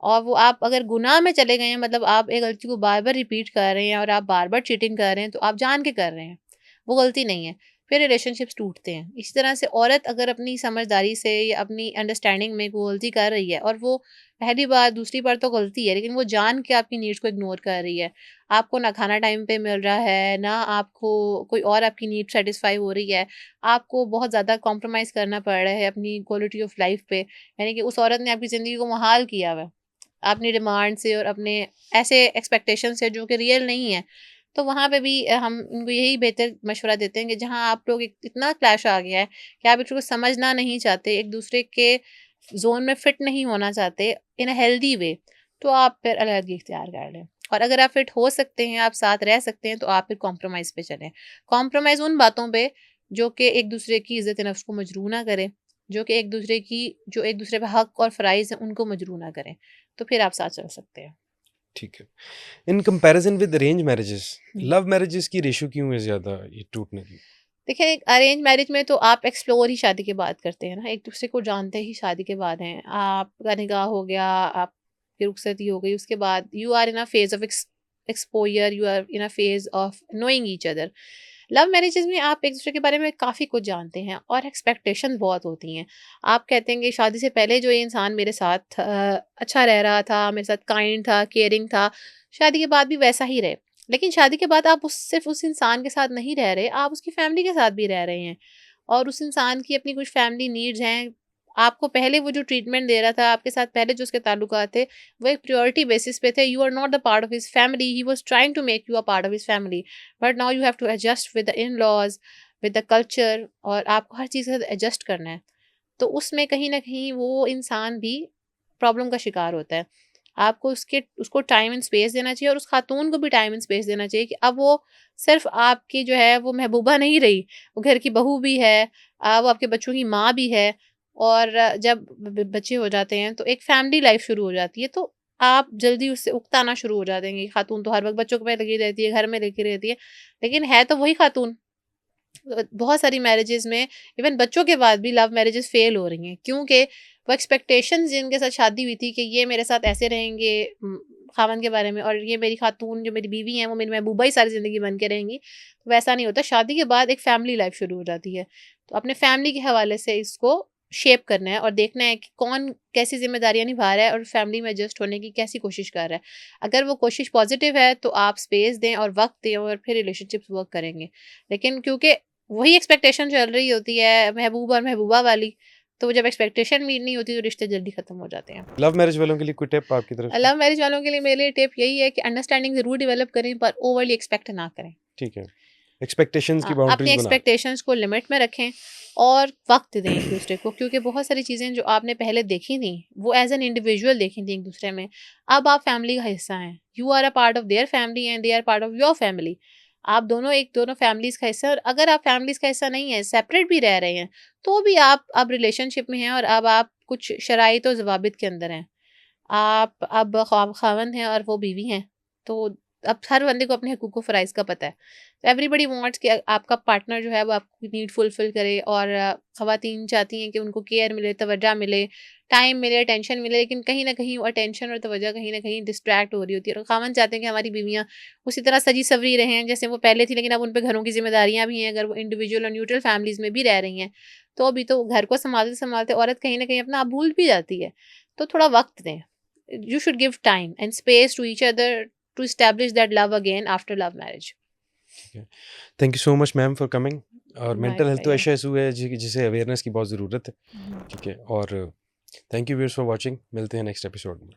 और वो आप अगर गुनाह में चले गए हैं, मतलब आप एक गलती को बार-बार रिपीट कर रहे हैं और आप बार-बार चीटिंग कर रहे हैं, तो आप जान के कर रहे हैं। वो गलती नहीं है। फिर रिलेशनशिप्स टूटते हैं। इसी तरह से औरत अगर अपनी समझदारी से या अपनी अंडरस्टैंडिंग में कोई गलती कर रही है और वो पहली बार, दूसरी बार तो गलती है, लेकिन वो जान के आपकी नीड्स को इग्नोर कर रही है। आपको ना खाना टाइम पे मिल रहा है, ना आपको कोई और आपकी नीड सैटिस्फाई हो रही है। आपको बहुत ज़्यादा कॉम्प्रोमाइज़ करना पड़ रहा है अपनी क्वालिटी ऑफ लाइफ़ पे। यानी कि उस औरत ने आपकी ज़िंदगी को मुहाल किया हुआ है, अपनी डिमांड से और अपने ऐसे एक्सपेक्टेशन से जो कि रियल नहीं है। तो वहाँ पे भी हम उनको यही बेहतर मशवरा देते हैं कि जहाँ आप लोग इतना क्लैश आ गया है कि आप एक दूसरे को समझना नहीं चाहते, एक दूसरे के ज़ोन में फिट नहीं होना चाहते इन अ हेल्दी वे, तो आप फिर अलग-अलग इख्तियार कर लें। और अगर आप फिट हो सकते हैं, आप साथ रह सकते हैं, तो आप फिर कॉम्प्रोमाइज़ पे चलें। कॉम्प्रोमाइज़ उन बातों पे जो कि एक दूसरे की इज़्ज़त नफ्स को मजरूह ना करें, जो एक दूसरे पे हक और फ़राइज़ हैं उनको मजरूह ना करें, तो फिर आप साथ चल सकते हैं।
ठीक है। In comparison with arrange marriages,
hmm.
Love marriages की रेशियो क्यों है ज़्यादा ये टूटने की?
देखिए, एक अरेंज मैरिज में तो आप एक्सप्लोर ही शादी के बाद करते हैं ना, एक-दूसरे को जानते ही शादी के बाद हैं। आपका निकाह हो गया, आपकी रुखसती हो गई, उसके बाद you are in a phase of exposure, you are in a phase of knowing each other. Love marriages में आप एक-दूसरे के बारे में काफ़ी कुछ जानते हैं और एक्सपेक्टेशन बहुत होती हैं। आप कहते हैं कि शादी से पहले जो ये इंसान मेरे साथ अच्छा रह रहा था, मेरे साथ काइंड था, केयरिंग था, शादी के बाद भी वैसा ही रहे। लेकिन शादी के बाद आप उस सिर्फ़ उस इंसान के साथ नहीं रह रहे, आप उसकी फ़ैमिली के साथ भी रह रहे हैं और उस इंसान की अपनी कुछ फ़ैमिली नीड्स हैं, आपको पहले वो जो ट्रीटमेंट दे रहा था, आपके साथ पहले जो उसके ताल्लुकात थे, वो एक प्रायोरिटी बेसिस पे थे। You are not the part of his family, he was trying to make you a part of his family, but now you have to adjust with the in-laws, with the culture, और आपको हर चीज़ के साथ एडजस्ट करना है। तो उसमें कहीं न कहीं वो इंसान भी प्रॉब्लम का शिकार होता है। आपको उसको टाइम एंड स्पेस देना चाहिए, और उस खातून को भी टाइम एंड स्पेस देना चाहिए कि अब वो सिर्फ़ आपकी जो है वो महबूबा नहीं रही, वो घर की बहू भी है, वो आपके बच्चों की माँ भी है। और जब बच्चे हो जाते हैं तो एक फैमिली लाइफ़ शुरू हो जाती है, तो आप जल्दी उससे उकताना शुरू हो जाते हैं कि खातून तो हर वक़्त बच्चों पे लगी रहती है, घर में लगी रहती है, लेकिन है तो वही खातून। बहुत सारी मैरिजेज़ में, इवन बच्चों के बाद भी लव मैरिजेज़ फ़ेल हो रही हैं, क्योंकि वो एक्सपेक्टेशंस जिनके साथ शादी हुई थी कि ये मेरे साथ ऐसे रहेंगे, ख़ावंद के बारे में, और ये मेरी खातून जो मेरी बीवी हैं वो मेरी महबूबा ही सारी ज़िंदगी बन के रहेंगी, तो वैसा नहीं होता। शादी के बाद एक फ़ैमिली लाइफ़ शुरू हो जाती है। तो अपने फ़ैमिली के हवाले से इसको शेप करना है और देखना है कि कौन कैसी ज़िम्मेदारियाँ निभा रहा है और फ़ैमिली में एडजस्ट होने की कैसी कोशिश कर रहा है। अगर वो कोशिश पॉज़िटिव है तो आप स्पेस दें और वक़्त दें, और फिर रिलेशनशिप्स वर्क करेंगे। लेकिन क्योंकि वही एक्सपेक्टेशन चल रही होती है महबूब और महबूबा वाली, तो जब एक्सपेक्टेशन मीट नहीं होती तो रिश्ते जल्दी ख़त्म हो जाते हैं।
लव मैरिज वालों के लिए कोई टिप आपकी तरफ से?
लव मैरिज वालों के लिए मेरे लिए टिप यही है कि अंडरस्टैंडिंग ज़रूर डेवलप करें, पर ओवरली एक्सपेक्ट ना करें।
ठीक है। एक्सपेक्टेशंस की
हाँ, अपनी
बाउंड्रीज़ बना के।
एक्सपेक्टेशंस को लिमिट में रखें और वक़्त दें एक-दूसरे को, क्योंकि बहुत सारी चीज़ें जो आपने पहले देखी थी, वो एज़ एन इंडिविजुअल देखी थी एक-दूसरे में। अब आप फैमिली का हिस्सा हैं। You are a part of their family and they are part of your family. आप दोनों फैमिलीज़ का हिस्सा हैं, और अगर आप फैमिलीज़ का हिस्सा नहीं हैं, सेपरेट भी रह रहे हैं, तो भी आप अब रिलेशनशिप में हैं, और अब आप कुछ शराइत और ज़वाबित के अंदर हैं। आप अब ख़ावंद हैं और वो बीवी हैं, तो अब हर बंदे को अपने हकूक़ व फ़राइज़ का पता है। तो एवरीबॉडी वांट्स कि आपका पार्टनर जो है वो आपकी नीड फुलफ़िल करे, और ख़वातीन चाहती हैं कि उनको केयर मिले, तवज्जो मिले, टाइम मिले, अटेंशन मिले, लेकिन कहीं न कहीं वो अटेंशन और तवज्जो कहीं न कहीं डिस्ट्रैक्ट हो रही होती है, और ख़ावंद चाहते हैं कि हमारी बीवियाँ उसी तरह सजी-सवरी रहें जैसे वो पहले थी, लेकिन अब उन पे घरों की ज़िम्मेदारियाँ भी हैं। अगर वो इंडिविजुअल और न्यूट्रल फैमिलीज़ में भी रह रही हैं, तो अभी तो घर को सँभालते-सँभालते औरत कहीं न कहीं अपना आप भूल भी जाती है। तो थोड़ा वक़्त दें। You should give time and space to each other to establish that love again after love marriage.
ठीक है। Thank you so much ma'am for coming. और
My
मेंटल हेल्थ तो
pleasure.
ऐसा इशू है जिसे अवेयरनेस की बहुत ज़रूरत है।
Mhm.
ठीक है। और thank you viewers for watching. मिलते हैं नेक्स्ट एपिसोड में।